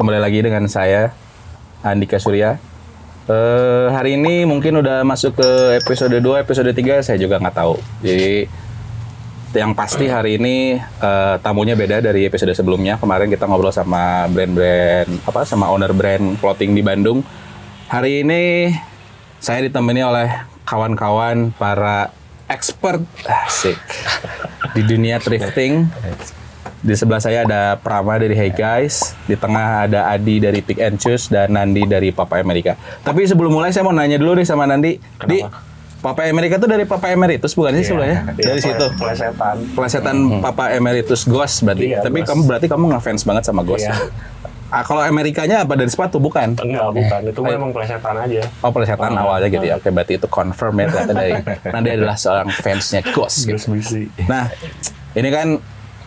Kembali lagi dengan saya, Andika Surya. Hari ini mungkin udah masuk ke episode 2, episode 3, saya juga nggak tahu. Jadi, yang pasti hari ini tamunya beda dari episode sebelumnya. Kemarin kita ngobrol sama sama owner brand clothing di Bandung. Hari ini saya ditemani oleh kawan-kawan para expert asik di dunia thrifting. Di sebelah saya ada Prama dari Hey Guys, di tengah ada Adi dari Pick and Choose dan Nandi dari Papa America. Tapi sebelum mulai saya mau nanya dulu nih sama Nandi. Kenapa? Di Papa America tuh dari Papa Emeritus bukan sih sebelumnya? Iya, Dari situ. Plesetan Papa Emeritus Ghost berarti. Iya, Tapi Ghost. berarti kamu ngefans banget sama Ghost. Iya. Kalau Amerikanya apa dari sepatu bukan? Enggak, bukan. Itu memang plesetan aja. Oh, plesetan awalnya gitu ya. Oke, berarti itu confirm ya ternyata dari Nandi adalah seorang fansnya Ghost gitu. Bisi. Nah, ini kan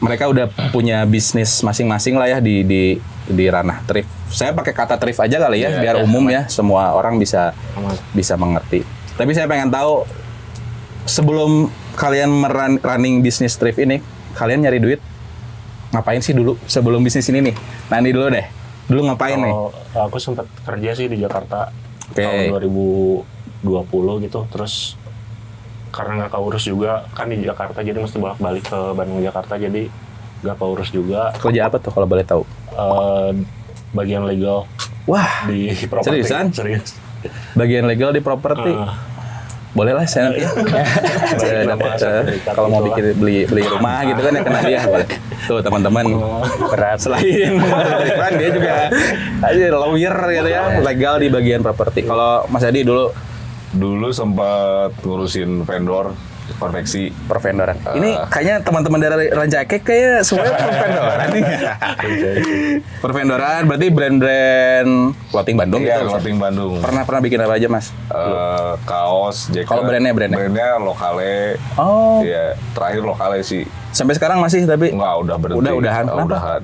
mereka udah punya bisnis masing-masing lah ya di ranah thrift. Saya pakai kata thrift aja kali ya, biar umum ya, semua orang bisa mengerti. Tapi saya pengen tahu sebelum kalian running bisnis thrift ini, kalian nyari duit ngapain sih dulu sebelum bisnis ini nih? Nandi dulu deh. Dulu ngapain nih? Aku sempat kerja sih di Jakarta Oke. tahun 2020 gitu. Terus karena nggak keurus juga kan di Jakarta, jadi mesti bolak-balik ke Bandung Jakarta, jadi nggak keurus juga. Kerja apa tuh kalau boleh tahu? Bagian legal Wah, di properti. seriusan? Serius. Bagian legal di properti. Boleh lah saya nanti. Saya dapat, kalau mau bikin beli rumah gitu kan ya kena dia boleh. Tuh teman-teman berat selain kan dia juga aja lawyer gitu ya, legal di bagian properti. Kalau Mas Adi dulu sempat ngurusin vendor konveksi pervendoran. Ini kayaknya teman-teman dari Ranjake kayak semuanya pervendoran nih. Pervendoran berarti brand-brand clothing Bandung Iya, gitu. clothing Bandung. Pernah bikin apa aja, Mas? Kaos, jaket. Kalau brandnya? Brandnya Lokale. Oh, Iya, terakhir Lokale sih. sampai sekarang masih tapi Enggak, udah berhenti. Udahan. Kenapa? Udahan.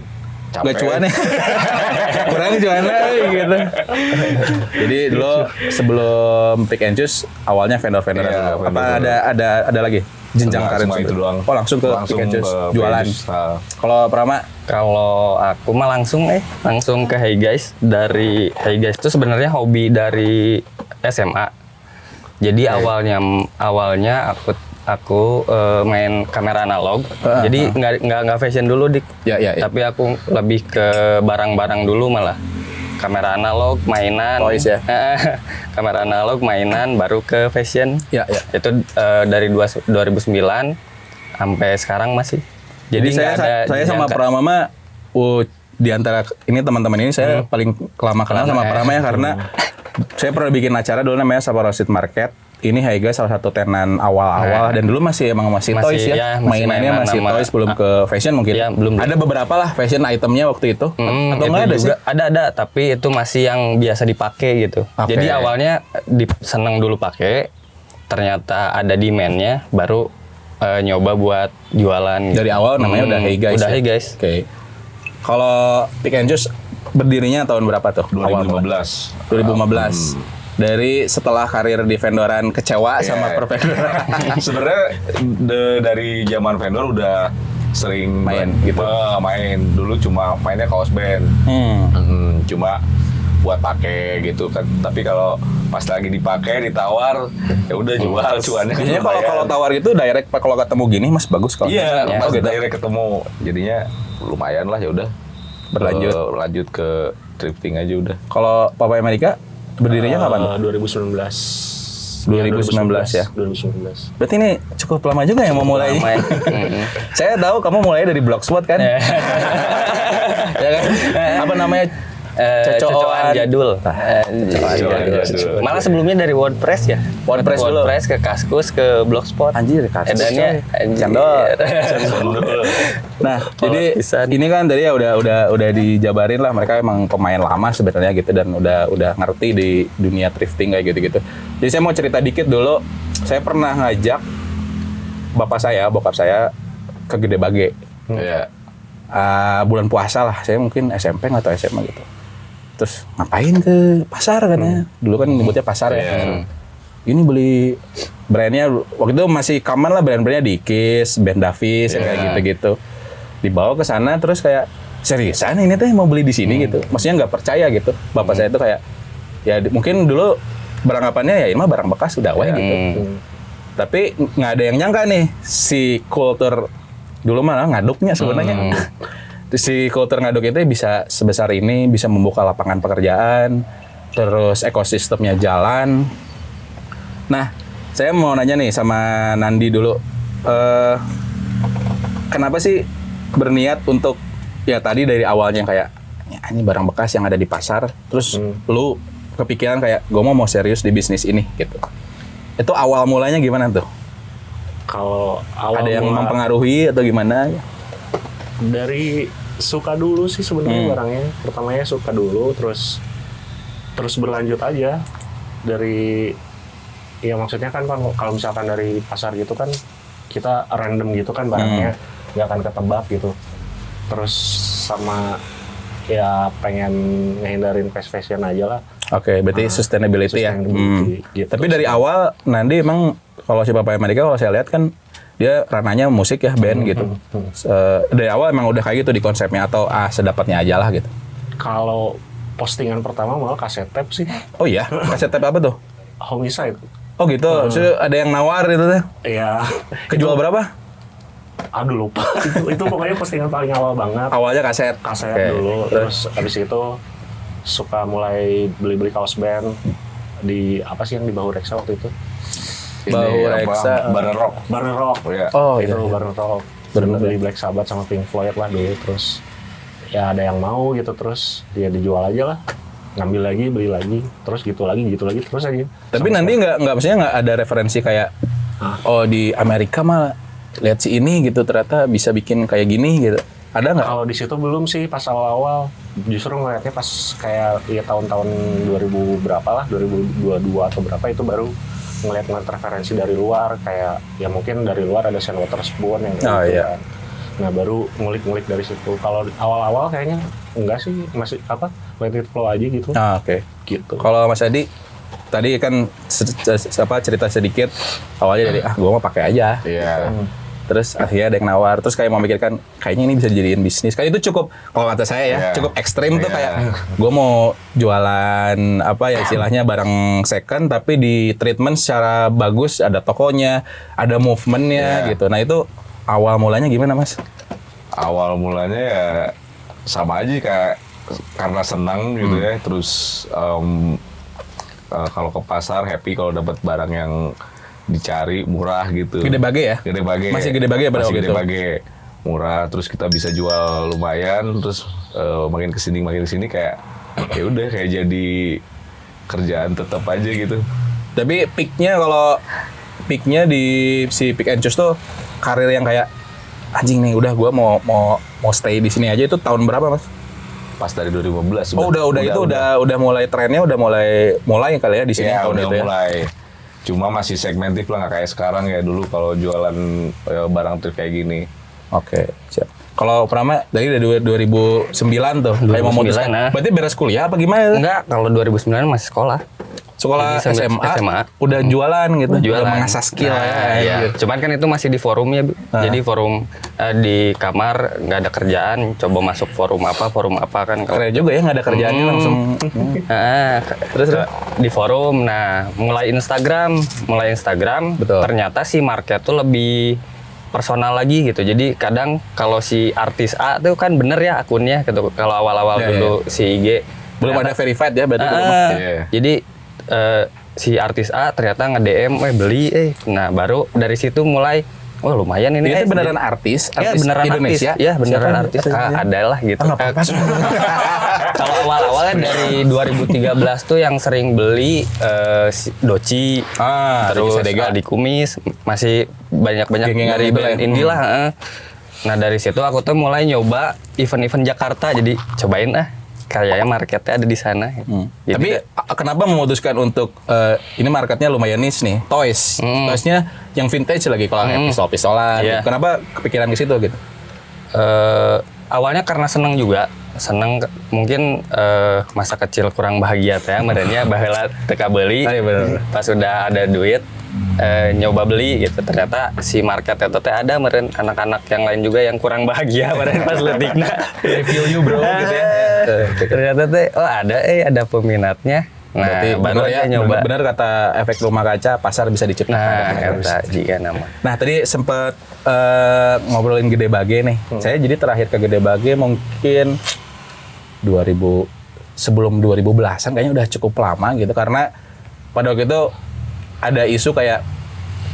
nggak cuan ya. Kurang cuan gitu. Jadi dulu sebelum Pick and Choose awalnya vendor-vendor Iya, dulu. vendor. Apa ada lagi jenjang Enggak, karir cuma itu doang. Oh, langsung ke Pick and Choose jualan. Kalau Prama Kalau aku mah langsung ke Hey Guys. Dari Hey Guys itu sebenarnya hobi dari SMA. Jadi awalnya aku main kamera analog. Jadi nggak fashion dulu dik. Ya. Tapi aku lebih ke barang-barang dulu malah. Kamera analog, mainan. Toys ya? Kamera analog, mainan, baru ke fashion. Ya. Itu dari 2009 sampai sekarang masih. Jadi saya sama Prama mah di antara ini teman-teman ini saya paling lama kenal sama Prama ya karena saya pernah bikin acara dulu namanya Sapporo Street Market. Ini Hey Guys salah satu tenan awal-awal dan dulu masih toys ya. Mainannya masih toys belum ke fashion mungkin. Ya, belum. Ada beberapa lah fashion itemnya waktu itu. Atau itu enggak ada sih? Ada, tapi itu masih yang biasa dipakai gitu. Oke. Jadi awalnya seneng dulu pakai, ternyata ada demand-nya, baru nyoba buat jualan. Dari awal namanya udah Hey Guys. Udah ya? Hey Guys. Oke. Kalau Pick and Choose berdirinya tahun berapa tuh? 2015. 2015. Dari setelah karir di vendoran kecewa sama pervendoran. Sebenarnya dari zaman vendor udah sering Main gitu. Main dulu cuma mainnya kaos band. Cuma buat pakai gitu kan. Tapi kalau pas lagi dipakai ditawar ya udah jual cuannya. Biasanya kalau tawar gitu direct kalau ketemu gini Mas bagus kalau. Iya, Ya, pas gitu. akhirnya ketemu jadinya lumayan lah ya udah. Berlanjut ke thrifting aja udah. Kalau Papa America berdirinya kapan tuh? 2019. 2019 ya? 2019. Berarti ini cukup lama juga ya mau mulai. Lama ya. Saya tahu kamu mulai dari Blogspot kan? Ya kan? Apa namanya? Cocokan jadul. Jadul. Malah sebelumnya dari WordPress ya. WordPress dulu. WordPress ke Kaskus ke Blogspot. Anjir, Kaskus, Edannya coy. Candol. Nah, jadi Pisan. ini kan tadi ya udah dijabarin lah mereka emang pemain lama sebenarnya gitu dan udah ngerti di dunia thrifting kayak gitu-gitu. Jadi saya mau cerita dikit dulu. Saya pernah ngajak bokap saya ke Gede Bage. Iya. Bulan puasa lah, saya mungkin SMP atau SMA gitu. Terus ngapain ke pasar katanya? Dulu kan nyebutnya pasar ya. Ini beli brandnya waktu itu masih common lah brand-brandnya Dickies, Ben Davis yang kayak gitu-gitu. Dibawa ke sana terus kayak seriusan ini teh mau beli di sini gitu. Maksudnya nggak percaya gitu. Bapak saya tuh kayak ya mungkin dulu beranggapannya ya ini mah barang bekas udah wae gitu. Tapi nggak ada yang nyangka nih si kultur dulu malah ngaduknya sebenarnya. Si kultur ngaduk itu bisa sebesar ini, bisa membuka lapangan pekerjaan, terus ekosistemnya jalan. Nah, saya mau nanya nih sama Nandi dulu. Kenapa sih berniat untuk ya tadi dari awalnya kayak ya, ini barang bekas yang ada di pasar, terus lu kepikiran kayak gue mau serius di bisnis ini gitu. Itu awal mulanya gimana tuh? Kalau awal Ada yang mula mempengaruhi atau gimana? dari suka dulu sih sebenarnya barangnya. Pertamanya suka dulu, terus berlanjut aja dari ya maksudnya kan kalau misalkan dari pasar gitu kan kita random gitu kan barangnya nggak akan ketebak gitu. Terus sama ya pengen ngehindarin fast fashion aja lah. Oke, berarti sustainability ya. Gitu. Tapi dari awal Nandi emang kalau si Papaya Madika kalau saya lihat kan dia ranahnya musik ya, band gitu. Dari awal emang udah kayak gitu di konsepnya atau sedapatnya aja lah gitu. Kalau postingan pertama malah kaset tape sih. Oh iya, kaset tape apa tuh? Homicide. Oh gitu, so, ada yang nawar gitu teh. Iya. Kejual berapa? Aduh lupa. itu pokoknya postingan paling awal banget. Awalnya kaset. Kaset Oke. dulu, terus abis itu suka mulai beli kaos band di apa sih yang di Bahu Reksa waktu itu? Bahu Reksa. Bareng Rock. Bareng Rock. Oh iya. Oh Itu iya. Bareng Rock. Bener. Beli Black Sabbath sama Pink Floyd lah dulu, terus ya ada yang mau gitu, terus ya dijual aja lah, ngambil lagi, beli lagi, terus gitu lagi terus aja. Tapi nanti nggak maksudnya nggak ada referensi kayak oh di Amerika mah lihat si ini gitu ternyata bisa bikin kayak gini gitu. Ada nggak? Kalau di situ belum sih, pas awal-awal justru ngeliatnya pas kayak ya tahun-tahun 2000 berapa lah, 2022 atau berapa itu baru ngeliat referensi dari luar, kayak ya mungkin dari luar ada Sean Wotherspoon yang Oh, gitu iya. kan. Nah baru ngulik-ngulik dari situ. Kalau awal-awal kayaknya enggak sih, masih apa let it flow aja gitu. Oke. Gitu. Kalau Mas Adi tadi kan cerita sedikit awalnya dari gue mau pakai aja. Iya. Terus akhirnya ada yang nawar, terus kayak memikirkan kayaknya ini bisa dijadiin bisnis. Kan itu cukup kalau kata saya ya, Iya. cukup ekstrim tuh Iya. kayak gue mau jualan apa ya istilahnya barang second tapi di treatment secara bagus, ada tokonya, ada movementnya Iya. gitu. Nah itu awal mulanya gimana Mas? Awal mulanya ya sama aja kayak karena senang gitu ya. Terus kalau ke pasar happy kalau dapat barang yang dicari murah gitu. Gede bage ya? Gede bage. Masih gede bage pada Masih waktu gede itu? bage. Murah, terus kita bisa jual lumayan, terus makin kesini kayak ya udah kayak jadi kerjaan tetap aja gitu. Tapi peaknya di si Pick and Choose tuh karir yang kayak anjing nih udah gue mau stay di sini aja itu tahun berapa Mas? Pas dari 2015. Oh udah mulai trennya udah mulai kali ya di sini Ya, tahun udah itu ya. mulai. Cuma masih segmentif lah, nggak kayak sekarang ya dulu kalau jualan barang trip kayak gini. Oke, siap. Kalau Prama dari 2009 tuh kayak 2009, memutuskan. nah. Berarti beres kuliah apa gimana? Enggak, kalau 2009 masih sekolah. Sekolah Jadi sambil SMA, udah jualan gitu, Jualan. udah mengasah skill Nah, ya. iya. Gitu. Cuman kan itu masih di forum ya, Bu. Ah. Jadi forum di kamar nggak ada kerjaan, coba masuk forum apa kan. Keren juga ya nggak ada kerjaannya langsung. Terus di forum, nah mulai Instagram, Betul. ternyata si market tuh lebih personal lagi gitu. Jadi kadang kalau si artis A tuh kan bener ya akunnya gitu. Kalau awal-awal Iya, dulu si IG Belum ada verified ya berarti belum. Iya. Jadi si artis A ternyata nge-DM, beli, Nah baru dari situ mulai, oh lumayan ini. Itu beneran artis Ya beneran Indonesia. artis. Ya beneran Siapa? artis. Ada lah gitu. Apa-apa. Kalau awal-awalnya dari 2013 tuh yang sering beli si Doci, terus Ricky Sadega. Aldi Kumis, masih banyak-banyak Geng-gengan dari gitu brand ya. indie lah. Nah dari situ aku tuh mulai nyoba event-event Jakarta, jadi cobain kayaknya marketnya ada di sana. Jadi, Tapi kenapa memutuskan untuk ini marketnya lumayan niche nih, toys. Toysnya yang vintage lagi kalau kayak pistol-pistolan. Iya. Kenapa kepikiran ke situ gitu? awalnya karena seneng juga, mungkin masa kecil kurang bahagia teh, merenya baheula teka beli. Iya, bener. Pas udah ada duit nyoba beli gitu, ternyata si market itu teh ada meren anak-anak yang lain juga yang kurang bahagia meren pas letikna. Review you bro gitu ya. Ternyata teh ada peminatnya. Nah, Berarti baru bener ya, aja nyoba. bener kata efek rumah kaca, pasar bisa diciptakan. Nah, kata jika nama. Nah, tadi sempet ngobrolin Gede Bage nih. Saya jadi terakhir ke Gede Bage mungkin sebelum 2010-an kayaknya udah cukup lama gitu, karena pada waktu itu ada isu kayak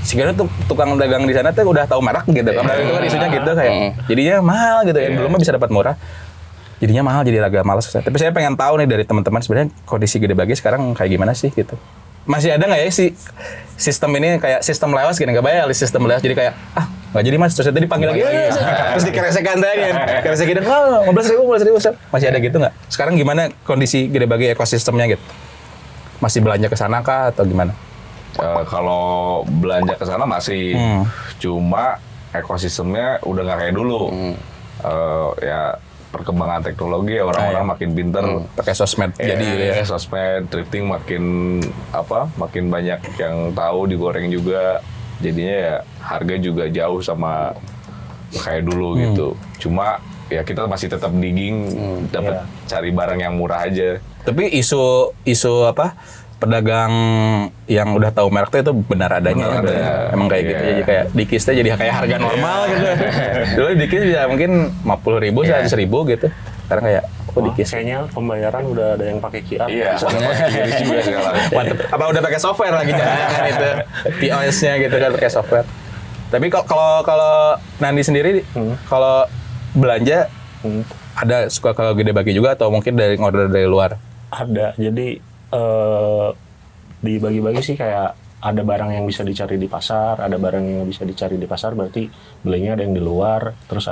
si Gede tuh tukang dagang di sana tuh udah tahu merek gitu. Karena itu kan isunya gitu kayak jadinya mahal gitu, yang dulu mah bisa dapat murah. Jadinya mahal, jadi agak malas. Tapi saya pengen tahu nih dari teman-teman sebenarnya kondisi Gede Bage sekarang kayak gimana sih gitu. Masih ada nggak ya si sistem ini kayak sistem lewas gini, nggak bayar sistem lewas, jadi kayak nggak jadi mas, terus tadi dipanggil lagi terus dikeresekan tadi kan, keresekin 15.000 masih ada gitu nggak? Sekarang gimana kondisi Gede Bage ekosistemnya gitu? Masih belanja ke sana kah atau gimana? Kalau belanja ke sana masih, cuma ekosistemnya udah nggak kayak dulu. Ya perkembangan teknologi, orang-orang makin pinter, Pakai sosmed jadi gitu ya. sosmed, thrifting makin banyak yang tahu, digoreng juga, jadinya ya harga juga jauh sama kayak dulu gitu. Cuma ya kita masih tetap digging, dapat cari barang yang murah aja. Tapi isu pedagang yang udah tahu merek itu benar adanya. Benar ada. Emang kayak gitu, jadi kayak Dikis teh jadi kayak harga normal gitu. Dulu Dikis bisa mungkin 50.000, 100.000 gitu. Sekarang kayak Dikis. Kayaknya pembayaran udah ada yang pakai QR. Iya, Bisa udah pakai QRIS juga sekarang. Mantep. Apa udah pakai software lagi kan itu POS-nya gitu kan, pakai software. Tapi kalau Nandi sendiri kalau belanja ada suka kalau Gede Bage juga atau mungkin dari order dari luar? Ada, jadi dibagi-bagi sih, kayak ada barang yang bisa dicari di pasar, ada barang yang nggak bisa dicari di pasar, berarti belinya ada yang di luar, terus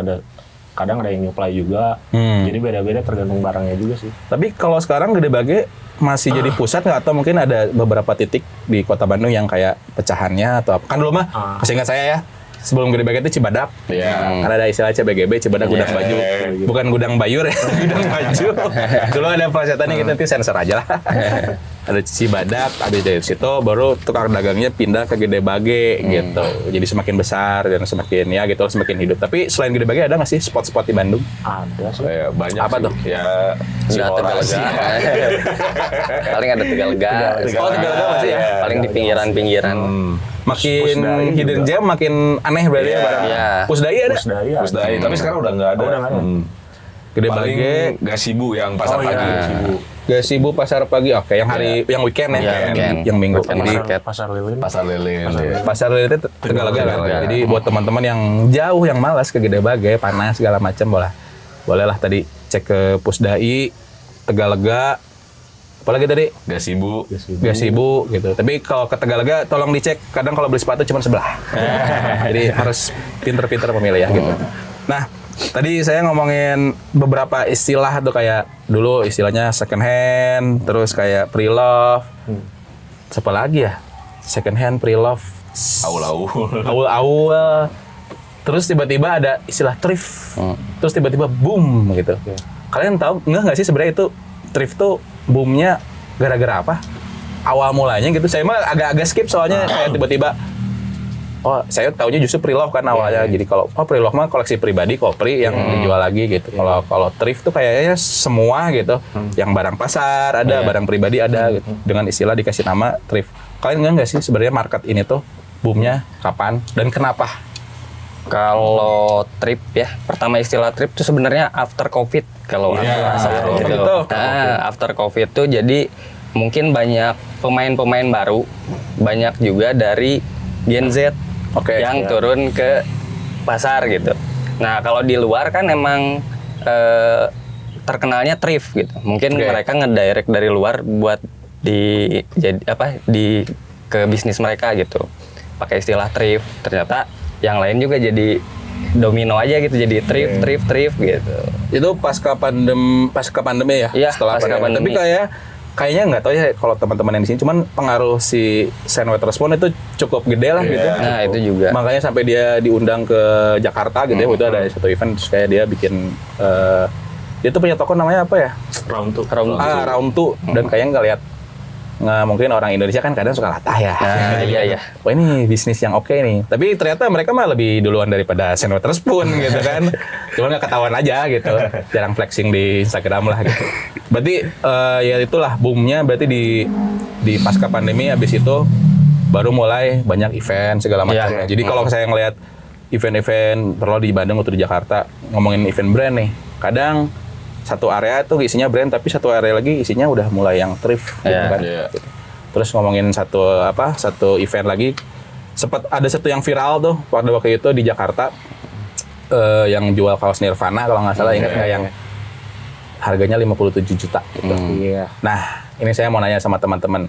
kadang ada yang nyuplai juga, jadi beda-beda tergantung barangnya juga sih. Tapi kalau sekarang Gede Bage masih jadi pusat nggak, atau mungkin ada beberapa titik di Kota Bandung yang kayak pecahannya atau apa? Kan dulu mah masih ingat saya ya, sebelum Gede Bage itu Cibadak. Iya. Kan ada istilah CBGB, Cibadak Gudang Baju. Bukan Gudang Bayur ya, Gudang Baju. Dulu ada pelajarannya gitu, nanti sensor aja lah. Ada Cibadak, habis dari situ baru tukang dagangnya pindah ke Gede Bage gitu. Jadi semakin besar dan semakin ya gitu, semakin hidup. Tapi selain Gede Bage ada nggak sih spot-spot di Bandung? Ada sih. Banyak Apa sih. tuh? Ya Udah Tegalega. Paling ada Tegalega. Oh, Tegalega masih ya? Paling di pinggiran-pinggiran. Makin Pusdai hidden juga. gem makin aneh berarti ya barang. Iya. Pusdai ada? Pusdai ada. Pusdai, tapi sekarang udah nggak ada. Oh, udah nggak ada. Gede Paling Bage, Gasibu yang pasar pagi. Sibuk. Gasibu pasar pagi. Oke, yang hari yang weekend ya. Iya, weekend. Yang minggu. Weekend Jadi market. Pasar lilin. Pasar lilin. Iya. pasar itu Tegalega kan. Tegalega. Jadi buat teman-teman yang jauh yang malas ke Gede Bage, panas segala macam boleh lah tadi cek ke Pusdai, Tegalega, apalagi tadi Gasibu. Gasibu gitu. Tapi kalau ke Tegalega tolong dicek, kadang kalau beli sepatu cuma sebelah. Jadi harus pinter-pinter memilih ya gitu. Nah, tadi saya ngomongin beberapa istilah tuh, kayak dulu istilahnya second hand, terus kayak pre-love. Siapa lagi ya? Second hand, pre-love, awal-awal. Terus tiba-tiba ada istilah thrift. Terus tiba-tiba boom gitu. Kalian tahu nggak sih sebenarnya itu thrift tuh boomnya gara-gara apa? Awal mulanya gitu. Saya mah agak-agak skip soalnya kayak tiba-tiba saya taunya justru pre-love kan awalnya. Jadi kalau pre-love mah koleksi pribadi, Kopri yang dijual lagi gitu. Kalau thrift tuh kayaknya semua gitu. Yang barang pasar ada, barang pribadi ada gitu. Dengan istilah dikasih nama thrift. Kalian nggak sih sebenarnya market ini tuh boomnya kapan dan kenapa? Kalau trip ya, pertama istilah trip itu sebenarnya after COVID kalau aku rasa gitu. Betul. Nah, after COVID tuh jadi mungkin banyak pemain-pemain baru, banyak juga dari Gen Z yang turun ke pasar gitu. Nah, kalau di luar kan emang terkenalnya thrift gitu. Mungkin mereka ngedirect dari luar buat ke bisnis mereka gitu. Pakai istilah thrift. Ternyata yang lain juga jadi domino aja gitu, jadi thrift gitu. Itu pasca pandemi ya? Iya, Setelah pasca pandemi. Tapi pandemi. kayak kayaknya nggak tahu ya kalau teman-teman yang di sini, cuman pengaruh si Sand Waterspoon itu cukup gede lah gitu. Nah, itu juga. Makanya sampai dia diundang ke Jakarta gitu ya, itu ada satu event terus kayak dia bikin dia tuh punya toko namanya apa ya? Round two. Round Two. Dan kayaknya nggak mungkin orang Indonesia kan kadang suka latah ya. Nah, iya. Wah ini bisnis yang oke nih. Tapi ternyata mereka mah lebih duluan daripada Sand Waterspoon gitu kan. Cuma nggak ketahuan aja gitu. Jarang flexing di Instagram lah gitu. Berarti ya itulah boomnya berarti di pasca pandemi habis itu baru mulai banyak event segala macamnya. Jadi kalau saya ngelihat event-event terlalu di Bandung atau di Jakarta ngomongin event brand nih, kadang satu area tuh isinya brand tapi satu area lagi isinya udah mulai yang thrift gitu kan. Gitu. Terus ngomongin satu event lagi sempat ada satu yang viral tuh pada waktu itu di Jakarta yang jual kaos Nirvana kalau nggak salah, ingat nggak yang harganya 57 juta gitu. Iya. Nah, ini saya mau nanya sama teman-teman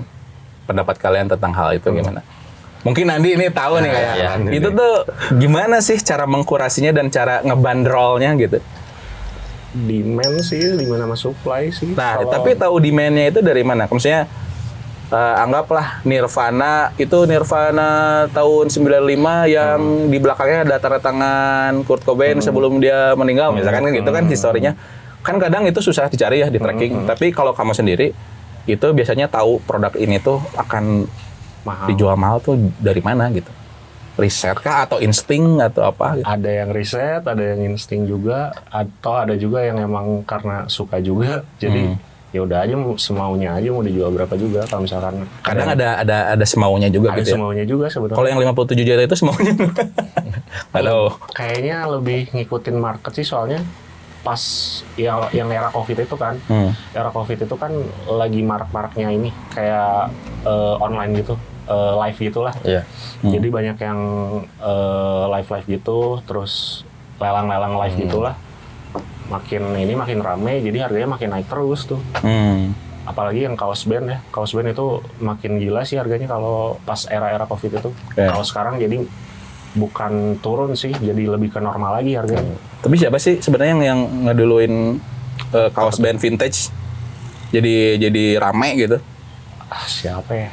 pendapat kalian tentang hal itu gimana? Mungkin Andi ini tahu nih kayak itu tuh gimana sih cara mengkurasinya dan cara ngebandrolnya gitu. Demand sih, di mana sama supply sih. Nah, tapi tahu demand-nya itu dari mana? Maksudnya anggaplah Nirvana tahun 95 yang di belakangnya ada tanda tangan Kurt Cobain sebelum dia meninggal, misalkan kan gitu kan historinya. Kan kadang itu susah dicari ya di tracking. Tapi kalau kamu sendiri itu biasanya tahu produk ini tuh akan dijual mahal tuh dari mana gitu? Riset kah atau insting atau apa gitu? Ada yang riset, ada yang insting juga, atau ada juga yang emang karena suka juga. Jadi ya udah aja semaunya aja mau dijual berapa juga kalau misalkan. Kadang ada semaunya juga ada gitu. Ada semaunya juga sebenarnya. Kalau yang 57 juta itu semaunya. Halo. Kayaknya lebih ngikutin market sih soalnya pas yang era Covid itu kan. Era Covid itu kan lagi marak-maraknya ini kayak online gitu. Live gitulah. Jadi banyak yang live gitu, terus lelang-lelang live gitulah. Makin rame, jadi harganya makin naik terus tuh. Apalagi yang kaos band ya. Kaos band itu makin gila sih harganya kalau pas era-era Covid itu. Kalau sekarang jadi bukan turun sih, jadi lebih ke normal lagi harganya. Tapi siapa sih sebenarnya yang ngeduluin kaos band vintage jadi rame gitu? Siapa ya?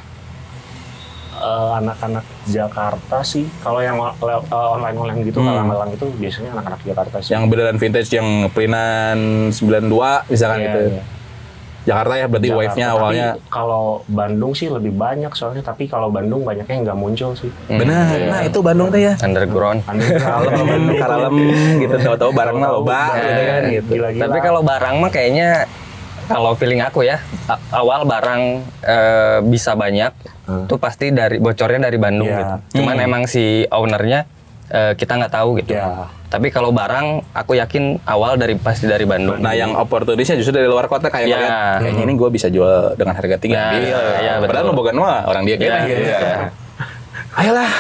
Anak-anak Jakarta sih. Kalau yang online gitu, lelang-lelang itu biasanya anak-anak Jakarta sih. Yang beneran vintage, yang printan 92 misalkan gitu. Iya. Jakarta ya berarti wave-nya awalnya. Kalau Bandung sih lebih banyak soalnya, tapi kalau Bandung banyaknya nggak muncul sih. Benar. Nah, itu Bandung tuh ya. Underground. Kalem gitu, tahu-tahu barangnya loba gitu kan gitu. Gila-gila. Tapi kalau barang mah kayaknya kalau feeling aku ya, awal barang bisa banyak, tuh pasti bocornya dari Bandung gitu. Cuman emang si ownernya kita nggak tahu gitu. Tapi kalau barang, aku yakin awal pasti dari Bandung. Nah, yang opportunisnya justru dari luar kota kayaknya ini gue bisa jual dengan harga tinggi. Padahal bukan orang dia gitu. Ayolah.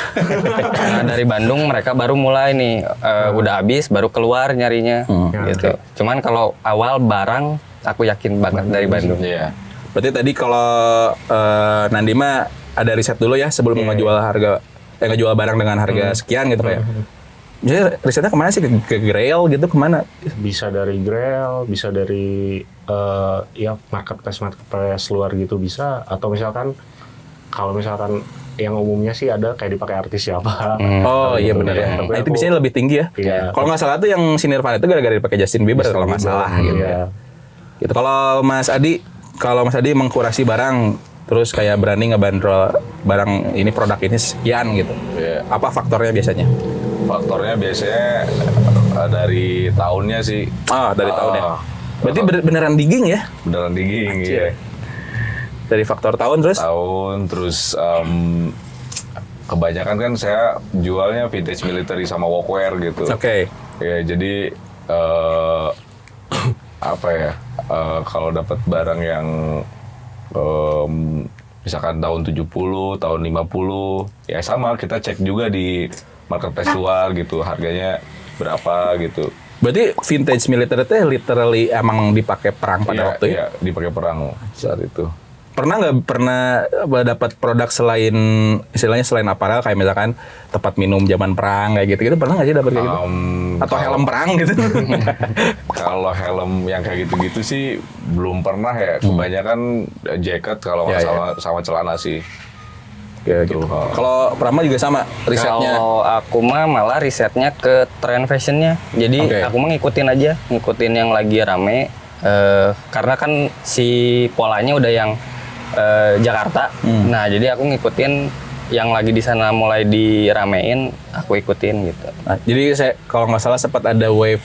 Nah, dari Bandung mereka baru mulai nih, udah habis baru keluar nyarinya gitu. Cuman kalau awal barang, aku yakin banget dari Bandung. Berarti tadi kalau Nandi mah ada riset dulu ya sebelum ngejual barang dengan harga sekian gitu Pak ya. Jadi risetnya kemana sih? Ke Grail gitu kemana? Bisa dari Grail, bisa dari marketplace luar gitu bisa. Atau misalkan kalau misalkan yang umumnya sih ada kayak dipakai artis siapa. Oh iya benar ya. Nah, itu biasanya lebih tinggi ya. Kalau nggak salah tuh yang si Nirvana itu gara-gara dipakai Justin Bieber kalau nggak salah gitu. Gitu. Kalau Mas Adi mengkurasi barang terus kayak berani ngebandrol barang ini, produk ini sekian gitu. Apa faktornya biasanya? Faktornya biasanya dari tahunnya sih. Dari tahunnya. Berarti beneran digging ya? Beneran digging ya. Dari faktor tahun terus kebanyakan kan saya jualnya vintage military sama workwear gitu. Ya jadi kalau dapat barang yang misalkan tahun 70, tahun 50, ya sama kita cek juga di marketplace luar gitu, harganya berapa gitu. Berarti vintage militer itu literally emang dipakai perang pada waktu itu? Iya, dipakai perang saat itu. pernah dapat produk selain istilahnya selain aparel kayak misalkan tempat minum zaman perang kayak gitu pernah nggak sih dapat kayak gitu? Atau helm perang gitu? Kalau helm yang kayak gitu-gitu sih belum pernah ya. Kebanyakan jaket kalau nggak salah sama celana sih. Gitu. Kalau Prama juga sama risetnya. Kalau aku mah malah risetnya ke trend fashionnya. Jadi aku mah ngikutin yang lagi rame. Karena kan si polanya udah yang Jakarta. Nah, jadi aku ngikutin yang lagi di sana mulai diramein, aku ikutin gitu. Nah, jadi saya kalau nggak salah sempat ada wave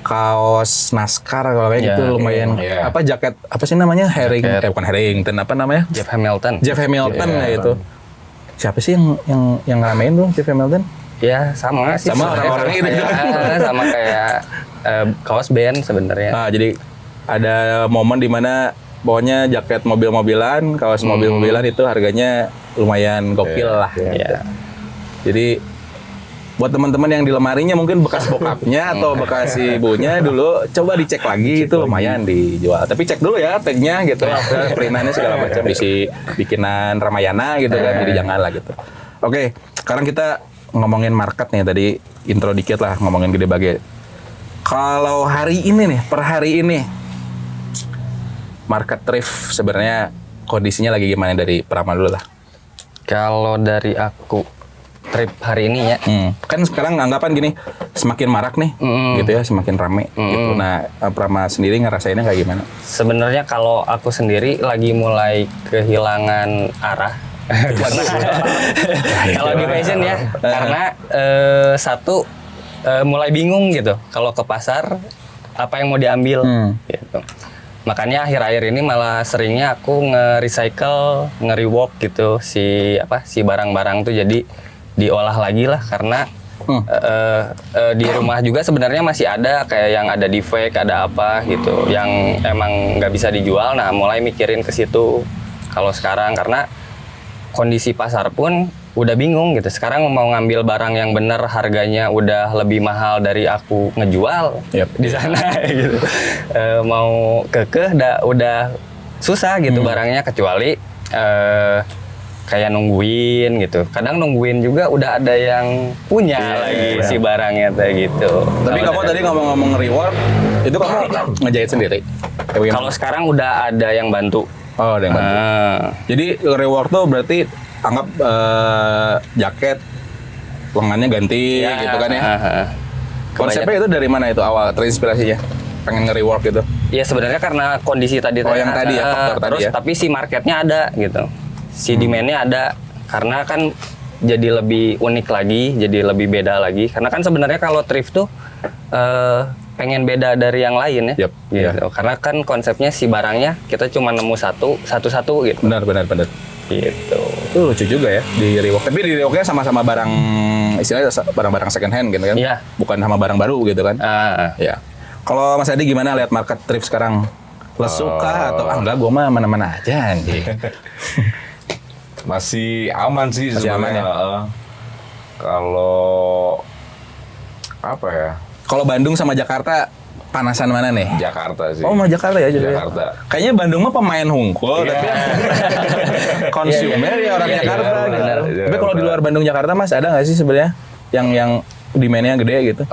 kaos NASCAR kalau kayak gitu lumayan apa jaket apa sih namanya bukan Harrington apa namanya Jeff Hamilton ya itu. Siapa sih yang ramein tuh Jeff Hamilton? Ya sama sih orang-orang itu sama kayak kaos band sebenarnya. Nah, jadi ada momen di mana pokoknya jaket mobil-mobilan, kaos mobil-mobilan itu harganya lumayan gokil lah. Iya. Jadi buat teman-teman yang di lemarinya mungkin bekas bokapnya atau bekas ibunya dulu coba dicek lagi itu lumayan dijual. Tapi cek dulu ya tagnya gitu, perintannya segala macam isi bikinan Ramayana gitu kan. Jadi jangan lah gitu. Oke, sekarang kita ngomongin market nih tadi intro dikit lah ngomongin Gede Bage. Kalau hari ini nih, per hari ini market thrift sebenarnya kondisinya lagi gimana dari Prama dulu lah. Kalau dari aku trip hari ini ya. Kan sekarang anggapan gini, semakin marak nih, gitu ya, semakin rame gitu. Nah, Prama sendiri ngerasainnya kayak gimana? Sebenarnya kalau aku sendiri lagi mulai kehilangan arah. Kalau di fashion ya, karena satu mulai bingung gitu. Kalau ke pasar apa yang mau diambil gitu. Makanya akhir-akhir ini malah seringnya aku nge-recycle, nge-rework gitu si barang-barang tuh jadi diolah lagi lah karena di rumah juga sebenarnya masih ada kayak yang ada defect, ada apa gitu yang emang nggak bisa dijual. Nah, mulai mikirin ke situ kalau sekarang karena kondisi pasar pun udah bingung gitu. Sekarang mau ngambil barang yang benar harganya udah lebih mahal dari aku ngejual di sana gitu. Mau kekeh udah susah gitu barangnya kecuali kayak nungguin gitu. Kadang nungguin juga udah ada yang punya lagi si barangnya kayak gitu. Tapi kamu tadi ngomong-ngomong reward, itu kamu ngejahit sendiri? Kalau sekarang udah ada yang bantu. Oh, ada yang bantu. Jadi reward tuh berarti anggap jaket lengannya ganti gitu kan ya? Konsepnya itu dari mana itu awal terinspirasinya? Pengen nge-rework gitu? Ya sebenarnya karena kondisi tadi. Yang tadi ya, faktor tadi ya. Tapi si marketnya ada gitu. Si demand-nya ada karena kan jadi lebih unik lagi, jadi lebih beda lagi. Karena kan sebenarnya kalau thrift tuh pengen beda dari yang lain ya. Gitu. Karena kan konsepnya si barangnya kita cuma nemu satu gitu. Benar. Gitu. Itu lucu juga ya di rework. Tapi di reworknya sama-sama barang istilahnya barang-barang second hand gitu kan? Iya. Bukan sama barang baru gitu kan? Iya. Kalau Mas Adi gimana lihat market thrift sekarang? Lesu kah atau enggak? Gue mah mana-mana aja anjing. Masih aman sih sebenarnya. Kalau apa ya? Kalau Bandung sama Jakarta panasan mana nih? Jakarta sih. Oh, mau Jakarta ya jadi. Jakarta. Kayaknya Bandung mah pemain hungkul tapi konsumer ya orang Jakarta. Tapi kalau di luar Bandung Jakarta Mas ada nggak sih sebenarnya yang demand-nya gede gitu?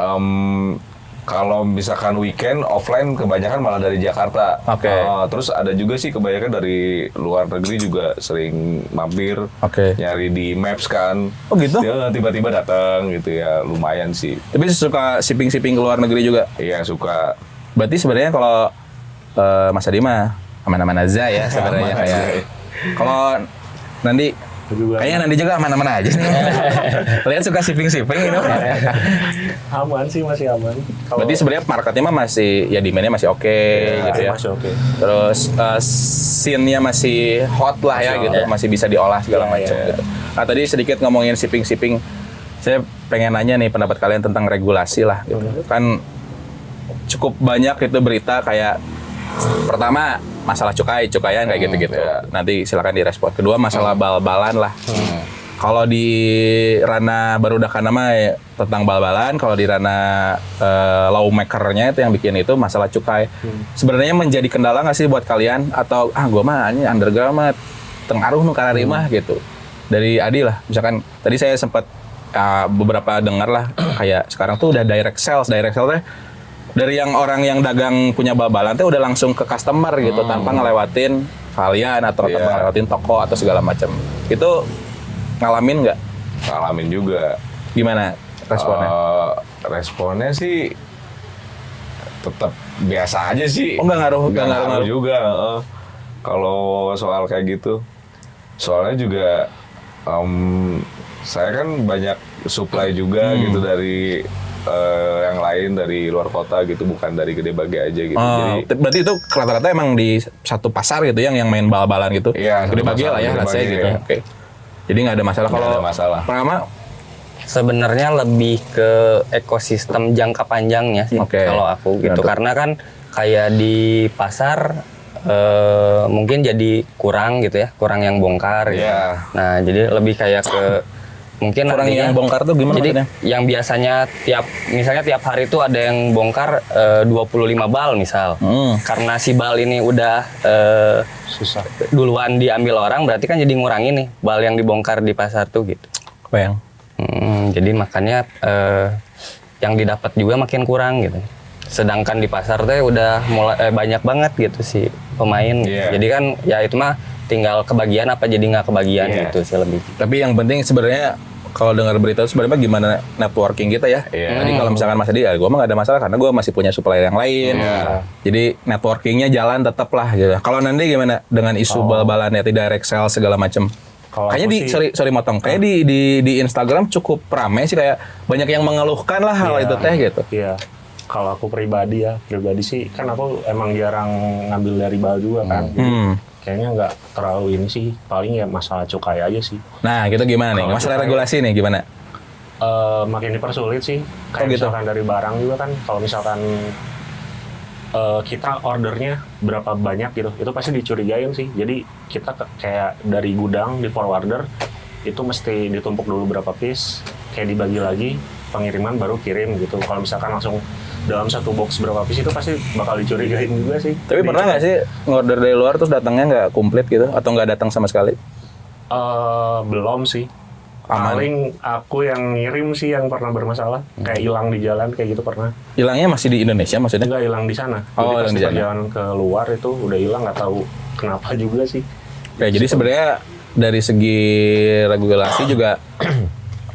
Kalau misalkan weekend offline kebanyakan malah dari Jakarta. Oke. Terus ada juga sih kebanyakan dari luar negeri juga sering mampir. Nyari di Maps kan. Oh gitu? Dia tiba-tiba datang gitu ya, lumayan sih. Tapi suka shipping ke luar negeri juga? Iya, suka. Berarti sebenarnya kalau Mas Adi mah aman-aman aja ya sebenarnya kayak. Kalau nanti kayaknya nanti juga aman-aman aja nih. Lihat suka shipping gitu. Aman sih, masih aman. Berarti sebenarnya marketnya mah masih ya demand-nya masih oke gitu ya. Masih oke. Terus scene-nya masih hot lah ya gitu, masih bisa diolah segala macam gitu. Nah, tadi sedikit ngomongin shipping. Saya pengen nanya nih pendapat kalian tentang regulasi lah gitu. Kan cukup banyak itu berita kayak pertama masalah cukai-cukayan kayak gitu-gitu. Nanti silakan direspon. Kedua masalah bal-balan lah. Kalau di ranah Barudakana mah ya, tentang bal-balan, kalau di ranah lawmaker-nya itu yang bikin itu masalah cukai. Sebenarnya menjadi kendala nggak sih buat kalian atau gua mah ini underground mah tengaruh nu karari mah gitu. Dari Adi lah, misalkan tadi saya sempat beberapa dengar lah kayak sekarang tuh udah direct sales teh dari yang orang yang dagang punya bal-balan teh udah langsung ke customer gitu tanpa ngelewatin kalian atau tanpa ngelewatin toko atau segala macam. Itu ngalamin nggak? Ngalamin juga. Gimana responnya? Responnya sih tetap biasa aja sih. Oh, nggak ngaruh juga. Kalau soal kayak gitu, soalnya juga saya kan banyak supply juga gitu dari yang lain dari luar kota gitu, bukan dari Gede Bage aja gitu. Jadi Berarti itu rata-rata emang di satu pasar gitu yang main bal-balan gitu. Iya, Gede Bage lah ya, Gede let's say Bage, gitu. ya. Oke. Jadi nggak ada masalah. Nggak Kalau ada masalah. Pertama, Sebenarnya lebih ke ekosistem jangka panjangnya sih Oke. kalau aku gitu. Betul. Karena kan kayak di pasar mungkin jadi kurang gitu ya, kurang yang bongkar gitu. Iya. Nah, jadi lebih kayak ke mungkin kurang nantinya- yang bongkar tuh gimana Jadi maksudnya? yang biasanya misalnya tiap hari itu ada yang bongkar 25 bal misal. Karena si bal ini udah Susah. duluan diambil orang, berarti kan jadi ngurangin nih bal yang dibongkar di pasar tuh gitu. Kebayang. Jadi makanya yang didapat juga makin kurang gitu. Sedangkan di pasar teh udah mulai banyak banget gitu sih pemain. Iya. Jadi kan ya itu mah tinggal kebagian apa jadi nggak kebagian Iya. gitu sih lebih. Tapi yang penting sebenarnya kalau dengar berita itu sebenarnya gimana networking kita ya. Iya. Tadi kalau misalkan Mas Adi, gue mah gak ada masalah karena gue masih punya supplier yang lain. Iya. Jadi networkingnya jalan tetap lah gitu. Kalau nanti gimana dengan isu bal-balannya tidak direct sell segala macam? Kalau Kayaknya aku sih- sorry motong. Kayaknya di Instagram cukup rame sih, kayak banyak yang mengeluhkan lah hal Iya. itu teh gitu. Iya. Kalau aku pribadi sih kan aku emang jarang ngambil dari bal juga kan. Jadi kayaknya nggak terlalu ini sih. Paling ya masalah cukai aja sih. Nah, gitu gimana nih? Kalau Masalah cukai- regulasi nih gimana? Makin dipersulit sih. Kayak Oh, gitu. misalkan dari barang juga kan. Kalau misalkan kita ordernya berapa banyak gitu, itu pasti dicurigain sih. Jadi kita kayak dari gudang di forwarder itu mesti ditumpuk dulu berapa piece, kayak dibagi lagi, pengiriman baru kirim gitu. Kalau misalkan langsung dalam satu box berapa piece itu pasti bakal dicurigain juga sih. Tapi pernah nggak sih ngorder dari luar terus datangnya nggak komplit gitu atau nggak datang sama sekali? Belum sih. Aman. Paling aku yang ngirim sih yang pernah bermasalah, kayak hilang di jalan kayak gitu pernah. Hilangnya masih di Indonesia maksudnya? Enggak, hilang di sana. Oh, Jadi hilang pas di sana. perjalanan ke luar itu udah hilang, nggak tahu kenapa juga sih. Oke, jadi sebenarnya dari segi regulasi juga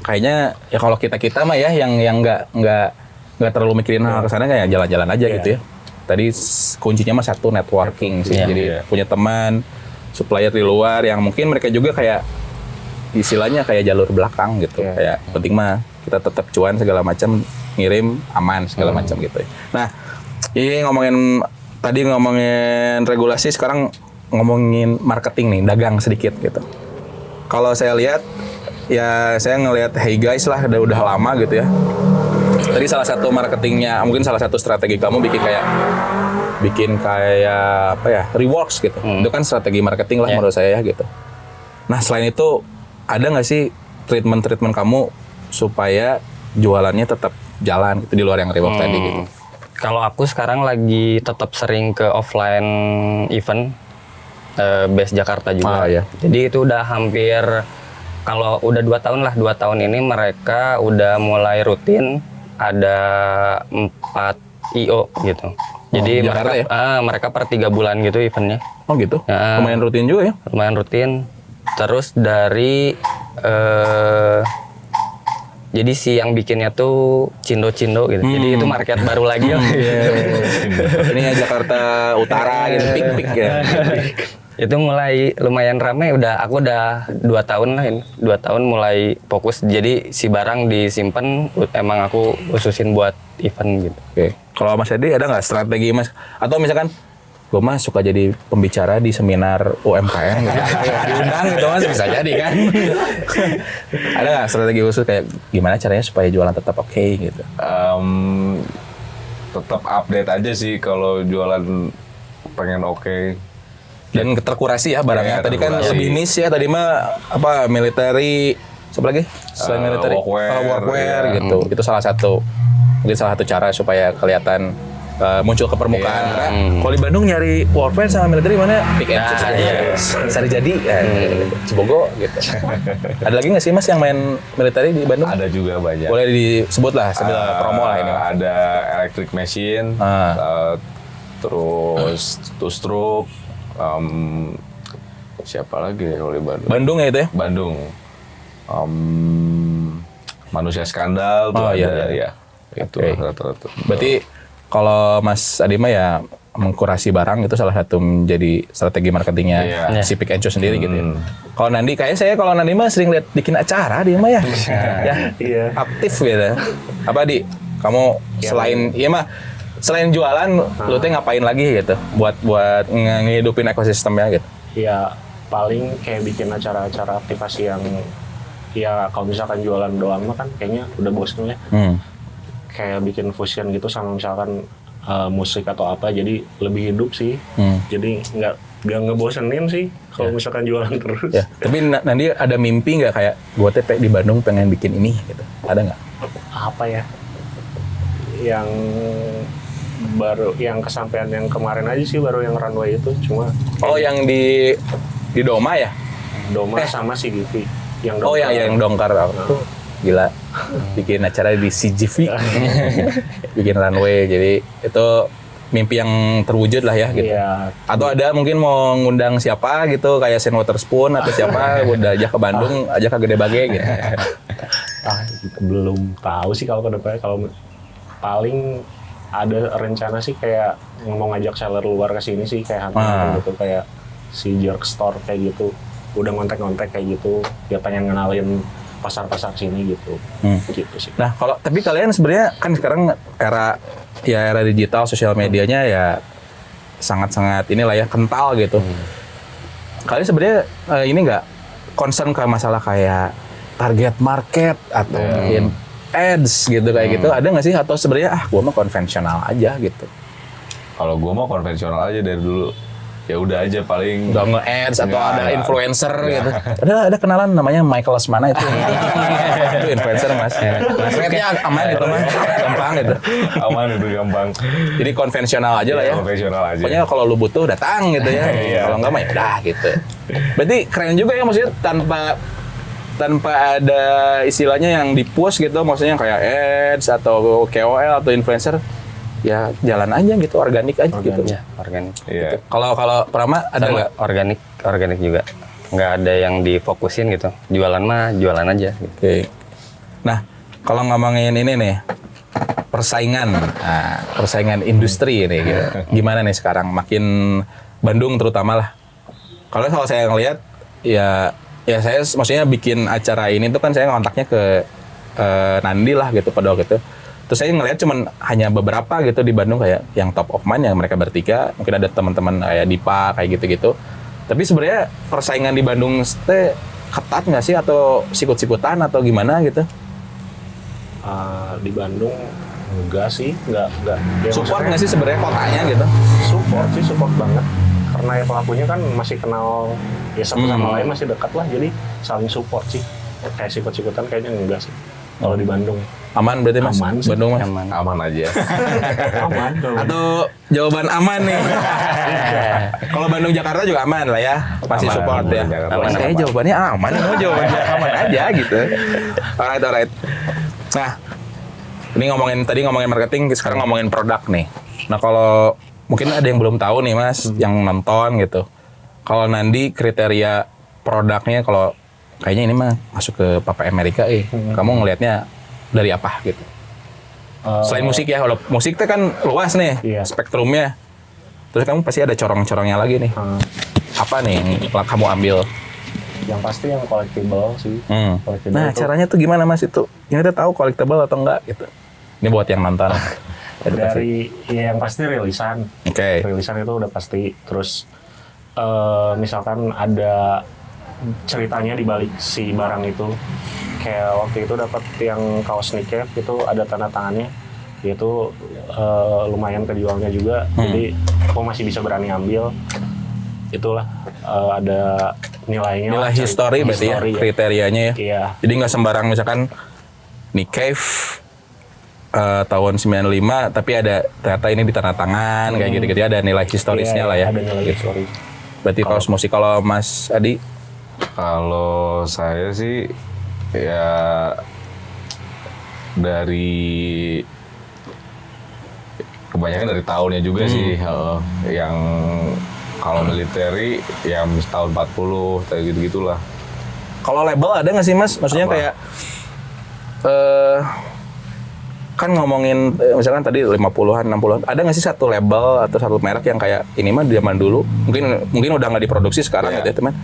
kayaknya ya kalau kita mah ya yang nggak terlalu mikirin hal kesana kayak jalan-jalan aja Iya. gitu ya. Tadi kuncinya mah satu networking sih. Iya. Jadi punya teman supplier di luar yang mungkin mereka juga kayak istilahnya kayak jalur belakang gitu. Iya. Kayak penting mah kita tetap cuan segala macam, ngirim aman segala macam gitu ya. Nah, ini ngomongin regulasi, sekarang ngomongin marketing nih, dagang sedikit gitu. Kalau saya lihat, ya saya ngelihat Hey Guys lah udah lama gitu ya. Tadi salah satu marketingnya, mungkin salah satu strategi kamu bikin kayak apa ya, reworks gitu. Itu kan strategi marketing lah menurut saya ya gitu. Nah selain itu ada nggak sih treatment kamu supaya jualannya tetap jalan gitu di luar yang rework tadi gitu? Kalau aku sekarang lagi tetap sering ke offline event base Jakarta juga. Iya. Jadi itu udah hampir, kalau udah 2 tahun lah, 2 tahun ini mereka udah mulai rutin ada 4 IO gitu. Jadi Jakarta mereka mereka per 3 bulan gitu eventnya. Oh gitu? Ya. Lumayan rutin juga ya? Lumayan rutin. Terus dari jadi si yang bikinnya tuh Cindo gitu. Jadi itu market baru lagi. Ini ya Jakarta Utara gitu, pik ya. Itu mulai lumayan ramai, aku udah 2 tahun lah ini. 2 tahun mulai fokus. Jadi si barang disimpan emang aku khususin buat event gitu. Oke. Kalau Mas Edi ada nggak strategi Mas? Atau misalkan gue mah suka jadi pembicara di seminar UMKM gitu. Diundang gitu Mas, bisa jadi kan. Ada nggak strategi khusus kayak gimana caranya supaya jualan tetap oke gitu? Tetap update aja sih kalau jualan pengen oke. Dan terkurasi ya barangnya. Iya, Tadi kan terkurasi. lebih niche ya, tadi mah apa military Siapa lagi? Selain militer, workwear, workwear ya. gitu. Itu salah satu cara supaya kelihatan muncul ke permukaan. Karena kalau di Bandung nyari workwear sama militer mana? Pick and choose aja. Sari jadi, Cibogo gitu. Ada lagi nggak sih Mas yang main militer di Bandung? Ada juga banyak. Boleh disebut lah sambil promo lah ini. Ada electric machine, terus two stroke, siapa lagi ya kalau di Bandung? Bandung ya itu ya? Bandung. Manusia skandal tuh ada ya. Itu rata-rata. Berarti kalau Mas Adima ya mengkurasi barang itu salah satu menjadi strategi marketingnya si Pick and Choose sendiri gitu ya. Kalau Nandi kalau Nandi mah sering lihat bikin acara dia mah ya. Iya. Aktif gitu. Apa Di? Kamu selain jualan lu teh ngapain lagi gitu buat ngehidupin ekosistemnya gitu. Ya paling kayak bikin acara-acara aktivasi yang ya kalau misalkan jualan doang mah kan kayaknya udah bosen ya. Kayak bikin fusion gitu sama misalkan musik atau apa, jadi lebih hidup sih. Jadi nggak ngebosenin sih kalau misalkan jualan terus. Ya, tapi nanti ada mimpi nggak kayak gue teh di Bandung pengen bikin ini gitu? Ada nggak? Apa ya? Yang kesampaian yang kemarin aja sih baru yang runway itu cuma. Oh yang di Doma ya? Doma sama si Givi. Yang dongkar. Gila, bikin acara di CGV, bikin runway, jadi itu mimpi yang terwujud lah ya gitu. Iya. Atau ada mungkin mau ngundang siapa gitu, kayak Sen Waterspoon atau siapa, udah ajak ke Bandung, ajak ke Gede Bage gitu. Belum tahu sih kalau ke depannya, kalau paling ada rencana sih kayak mau ngajak seller luar ke sini sih kayak hunting gitu, kayak si Jerk Store kayak gitu, udah ngontek-ngontek kayak gitu, dia pengen ngenalin pasar-pasar sini gitu. Gitu sih. Nah, tapi kalian sebenarnya kan sekarang era digital, sosial medianya ya sangat-sangat inilah ya kental gitu. Kalian sebenarnya ini nggak concern ke masalah kayak target market atau mungkin ads gitu kayak gitu, ada nggak sih, atau sebenarnya gua mah konvensional aja gitu? Kalau gua mah konvensional aja dari dulu. Ya udah aja paling nggak nge-ads atau ada influencer gitu. Ada kenalan namanya Michael Lesmana itu. Itu influencer Mas. Rate-nya aman gitu Mas. Gampang gitu. Aman itu gampang. Jadi konvensional aja lah ya. Konvensional aja. Pokoknya kalau lu butuh datang gitu ya. Kalau nggak mah ya udah gitu. Berarti keren juga ya maksudnya tanpa ada istilahnya yang di-push gitu, maksudnya kayak ads atau KOL atau influencer. Ya jalan aja gitu, organik aja gitu. Ya, organik. Iya. Kalau Prama ada nggak? Organik juga. Nggak ada yang difokusin gitu. Jualan mah jualan aja. Gitu. Oke. Nah, kalau ngomongin ini nih, persaingan industri ini gitu. Gimana nih sekarang? Makin Bandung terutama lah. Kalau saya ngelihat ya saya maksudnya bikin acara ini tuh kan saya kontaknya ke Nandi lah gitu pada waktu itu. Terus saya ngelihat cuman hanya beberapa gitu di Bandung kayak yang top of mind yang mereka bertiga, mungkin ada teman-teman kayak Dipa kayak gitu-gitu. Tapi sebenarnya persaingan di Bandung teh ketat nggak sih atau sikut-sikutan atau gimana gitu? Di Bandung enggak sih, enggak. Ya, support nggak sih sebenarnya kotanya gitu? Support banget. Karena ya pelakunya kan masih kenal ya satu sama lain masih dekat lah, jadi saling support sih. Kayak sikut-sikutan kayaknya enggak sih. Kalau di Bandung. Aman berarti Mas? Aman sih. Bandung Mas? Aman aja. Aman. Atau jawaban aman nih? Kalau Bandung Jakarta juga aman lah ya, pasti Aman, support ya. aman. Saya jawabannya aman, jawabannya aman aja gitu. Alright. Nah, ini tadi ngomongin marketing, sekarang ngomongin produk nih. Nah kalau mungkin ada yang belum tahu nih Mas, yang nonton gitu. Kalau Nandi kriteria produknya kalau kayaknya ini mah masuk ke Papa Amerika kamu ngelihatnya dari apa gitu? Selain musik ya, kalau musik itu kan luas nih spektrumnya. Terus kamu pasti ada corong-corongnya lagi nih. Apa nih yang kamu ambil? Yang pasti yang collectible sih. Collectible Nah caranya tuh gimana Mas itu? Yang kita tahu collectible atau enggak gitu? Ini buat yang nonton. Dari ya yang pasti rilisan. Oke. Rilisan itu udah pasti. Terus misalkan ada ceritanya di balik si barang itu, kayak waktu itu dapat yang kaos kneecap itu ada tanda tangannya, itu lumayan kejualnya juga, jadi aku masih bisa berani ambil. Itulah ada nilainya. Nilai lah, cari history berarti ya history kriterianya ya. Iya. Jadi nggak sembarang misalkan nih cave tahun 95 tapi ada ternyata ini di tanda tangan kayak gitu-gitu ada nilai historisnya Iya, lah ya. Ada nilai history. Berarti kaos musik kalau Mas Adi Kalau saya sih ya dari kebanyakan dari tahunnya juga sih. Yang kalau military ya tahun 40 kayak gitu-gitulah. kalau label ada nggak sih Mas? Maksudnya Apa? kayak kan ngomongin misalkan tadi 50-an, 60-an, ada nggak sih satu label atau satu merek yang kayak ini mah zaman dulu, mungkin udah nggak diproduksi sekarang Iya. gitu ya teman.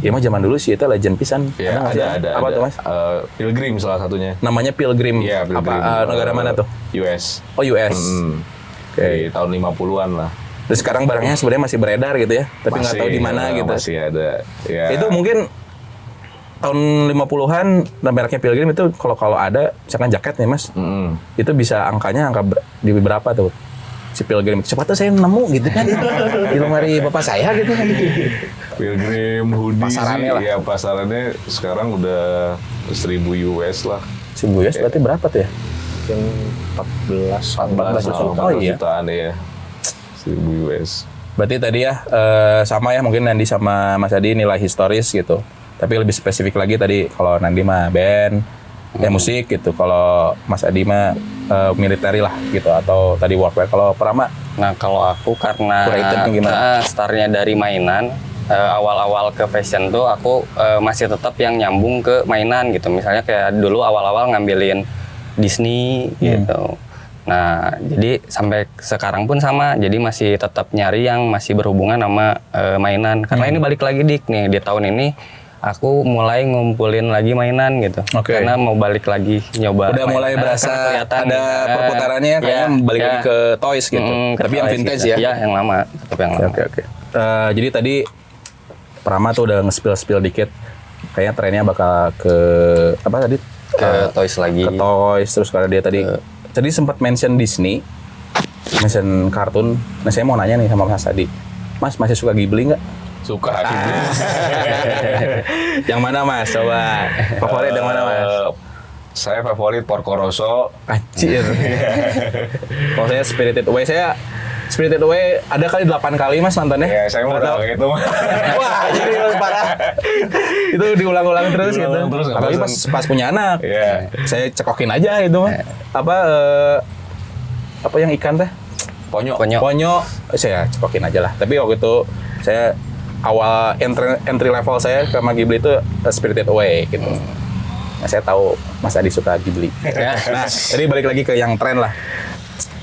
Ya mah zaman dulu sih itu legend pisan. Ya nggak sih? ada. Apa tuh Mas? Pilgrim salah satunya. Namanya Pilgrim. Iya, Pilgrim. Apa negara mana tuh? US. Oh US. Oke. Di tahun 50-an lah. Terus sekarang barangnya sebenarnya masih beredar gitu ya, tapi nggak tahu di mana gitu. Masih ada. Ya. Itu mungkin tahun 50-an dan mereknya Pilgrim itu kalau ada misalkan jaket nih Mas, itu bisa angkanya di berapa tuh? Si Pilgrim. Cepat tuh saya nemu gitu kan. Di lemari bapak saya gitu kan. Pilgrim hoodie Pasarannya sih, lah. ya pasarannya sekarang udah 1000 US lah. Si Buyas berarti berapa tuh ya? Yang 14 juta. 14 Oh, iya. jutaan ya. 1000 US. Berarti tadi ya sama ya mungkin Nandi sama Mas Adi nilai historis gitu. Tapi lebih spesifik lagi tadi kalau Nandi mah band, musik gitu. Kalau Mas Adi mah military lah gitu atau tadi workwear. Kalau Prama Nah kalau aku karena Curated gimana? startnya dari mainan, awal-awal ke fashion tuh aku masih tetap yang nyambung ke mainan gitu. Misalnya kayak dulu awal-awal ngambilin Disney gitu. Nah jadi sampai sekarang pun sama. Jadi masih tetap nyari yang masih berhubungan sama mainan. Karena ini balik lagi Dik nih di tahun ini. Aku mulai ngumpulin lagi mainan gitu. Oke. Karena mau balik lagi nyoba. udah mulai mainan. berasa Kelihatan, ada perputarannya kayaknya balik lagi ke toys gitu. ke Tapi yang toys vintage gitu. ya. Iya, yang lama, tetap yang lama. Oke. Jadi tadi Prama tuh udah nge-spill dikit. Kayaknya trennya bakal ke apa tadi? Ke toys lagi. Ke toys terus karena dia tadi sempat mention Disney, mention kartun. Nah saya mau nanya nih sama Mas Adi, Mas masih suka Ghibli nggak? Suka Yang mana Mas? Coba favorit yang mana Mas? Saya favorit Porco Rosso. Anjir. Kalau saya Spirited Away, Spirited Away ada kali 8 kali Mas nontonnya. Ya, saya mau udah gitu. Wah, jadi parah. Itu diulang-ulang terus gitu. Diulang terus, nggak Apalagi bosan. pas punya anak. Iya. Saya cekokin aja itu mah. Apa yang ikan teh? Ponyo. Ponyo saya cekokin aja lah. Tapi waktu itu saya awal entry level saya ke Ghibli itu Spirited Away gitu. Nah, saya tahu Mas Adi suka Ghibli. Nah, jadi balik lagi ke yang tren lah.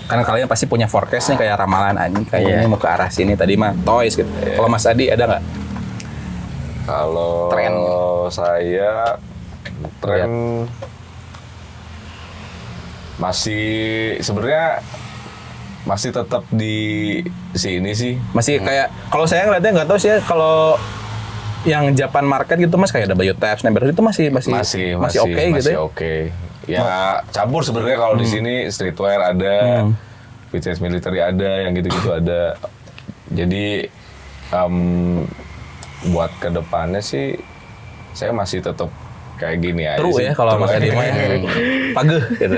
Karena kalian pasti punya forecast nih kayak ramalan anjing kayaknya mau ke arah sini tadi mah toys gitu. Kalau Mas Adi ada nggak? Kalau Tren. saya tren masih sebenarnya masih tetap di sini sih. Masih kayak kalau saya ngeliatnya nggak tahu sih ya kalau yang Japan market gitu Mas kayak WTF, Snapper itu masih oke gitu ya. Masih oke. Ya campur sebenarnya kalau di sini streetwear ada, vintage military ada, yang gitu-gitu ada. Jadi buat kedepannya sih saya masih tetap kayak gini aja True sih. ya kalau Mas Adi mah ya. Pageh gitu.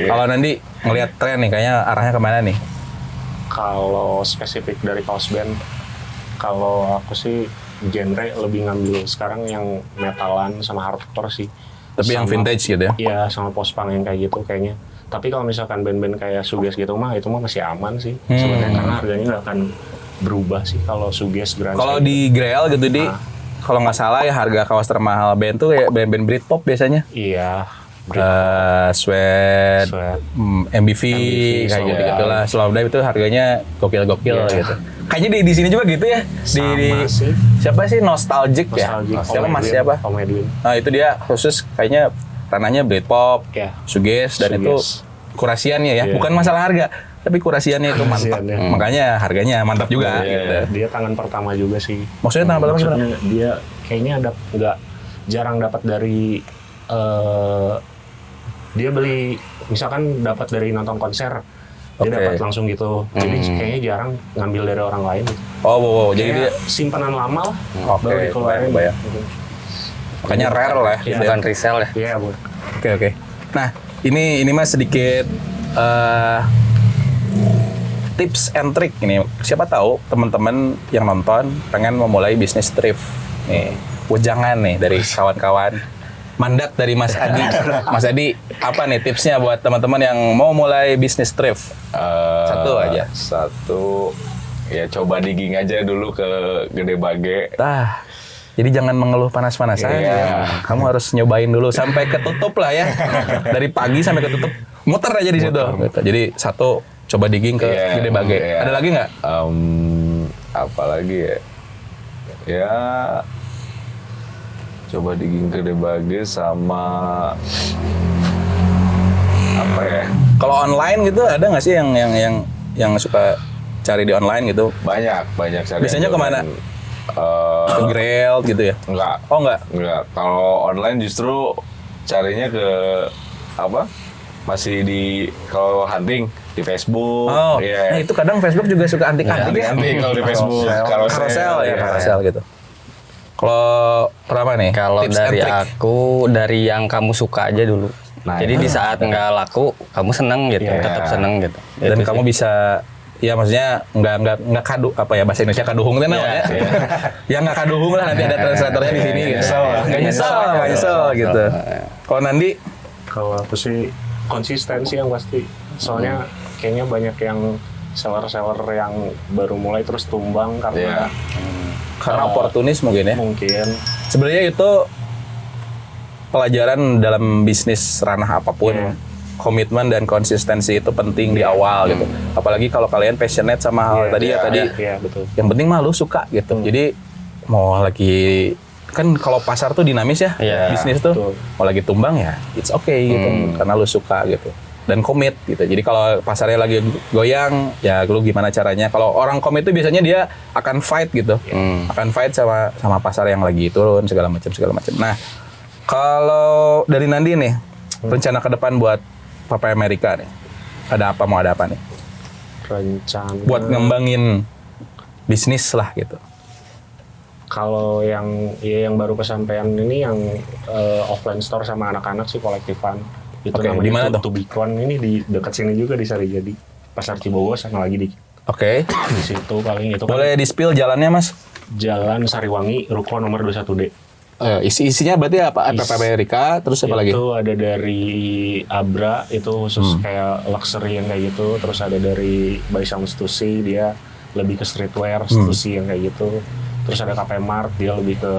Kalau nanti ngelihat tren nih kayaknya arahnya kemana nih? Kalau spesifik dari kaos band, kalau aku sih genre lebih ngambil sekarang yang metalan sama hardcore sih. Tapi yang vintage gitu ya? Iya, sama post-punk yang kayak gitu kayaknya. Tapi kalau misalkan band-band kayak Suges gitu mah, itu mah masih aman sih. Sebenarnya karena harganya nggak akan berubah sih kalau Suges grunge. Kalau di Grail gitu di, kalau nggak salah ya harga kaos termahal band tuh kayak band-band Britpop biasanya. Iya. Sweat, MBV kayak Slow gitu lah. Slow Dive itu harganya gokil-gokil Iya. gitu. Kayaknya di sini juga gitu ya. Sama sih. Siapa sih Nostalgic ya? Siapa Mas siapa? Om Edwin. Nah itu dia khusus kayaknya ranahnya Britpop, Ya. Suges dan itu Suges. kurasiannya ya. Iya. Bukan masalah harga, tapi kurasiannya itu mantap. Kurasiannya. Makanya harganya mantap juga. Iya, Gitu. dia tangan pertama juga sih. Maksudnya tangan pertama gimana? Maksudnya dia kayaknya nggak jarang dapat dari dia beli misalkan dapat dari nonton konser Dia Oke. dapat langsung gitu. Jadi kayaknya jarang ngambil dari orang lain. Oh, wow. Jadi dia Kayak simpanan lama lah. Oke, Baru dikeluarin. bayang. Makanya rare lah ya. Iya. Bukan resell ya. Iya, Bu. Oke. Nah, ini mas sedikit tips and trick ini. Siapa tahu teman-teman yang nonton pengen memulai bisnis thrift. Nih, wejangan nih dari kawan-kawan. Mandat dari Mas Adi. Mas Adi, apa nih tipsnya buat teman-teman yang mau mulai bisnis thrift? Satu aja. Satu, ya coba digging aja dulu ke Gede Bage. Jadi jangan mengeluh panas-panasan. Iya. Ya. Kamu harus nyobain dulu sampai ketutup lah ya. Dari pagi sampai ketutup, muter aja di situ. Gitu. Jadi satu, coba digging ke Iya, Gede Bage. iya. Ada lagi nggak? Apa lagi ya? Ya, coba digging ke Gede Bage sama apa ya? Kalau online gitu ada nggak sih yang suka cari di online gitu? Banyak cari. Biasanya kemana? Ke Grail gitu ya? Enggak. Oh enggak. Kalau online justru carinya ke apa? Masih di kalau hunting di Facebook. Oh, iya. nah itu kadang Facebook juga suka antik-antik ya. Hunting kalau di Facebook. Carousel ya, carousel gitu. Kalau pertama nih? Kalau tips dari and trick. aku, dari yang kamu suka aja dulu. Nah, Jadi di saat nggak laku, kamu seneng gitu, Iya. tetap seneng gitu. Dan Itu kamu sih. bisa, ya maksudnya nggak kadu apa ya bahasa Indonesia kaduhung itu namanya. Ya nggak kaduhung lah, nanti ada translatornya di sini. Gitu. Nggak nyesel gitu. Kalau Nandi, Kalau aku sih konsistensi yang pasti. Soalnya kayaknya banyak yang seller-seller yang baru mulai terus tumbang karena karena oportunis mungkin ya. mungkin Sebenarnya itu pelajaran dalam bisnis ranah apapun. Iya. Komitmen dan konsistensi itu penting di awal gitu. Apalagi kalau kalian passionate sama hal tadi ya tadi. Iya, betul. Yang penting mah lu suka gitu. Jadi mau lagi kan kalau pasar tuh dinamis ya, Iya, bisnis tuh betul. mau lagi tumbang ya, it's okay gitu karena lu suka gitu dan komit gitu. Jadi kalau pasarnya lagi goyang, ya lu gimana caranya? Kalau orang komit itu biasanya dia akan fight gitu, akan fight sama pasar yang lagi turun segala macam. Nah, kalau dari Nandi nih, rencana ke depan buat Papa Amerika nih, ada apa nih? Rencana Buat ngembangin bisnis lah gitu. kalau yang baru kesampaian ini yang offline store sama anak-anak sih kolektifan. Itu Oke, namanya di mana tuh? Tubicon. Ini di dekat sini juga di Sarijadi. Pasar Cibogor sama lagi di Oke. situ paling itu kan Boleh di-spill jalannya, Mas? Jalan Sariwangi, Ruko nomor 21D. Isinya berarti apa? Papa Amerika, terus apa lagi? Itu ada dari Abra, itu khusus kayak luxury yang kayak gitu. Terus ada dari Baisam Stussy, dia lebih ke streetwear, Stussy yang kayak gitu. Terus ada KP Mart, dia lebih ke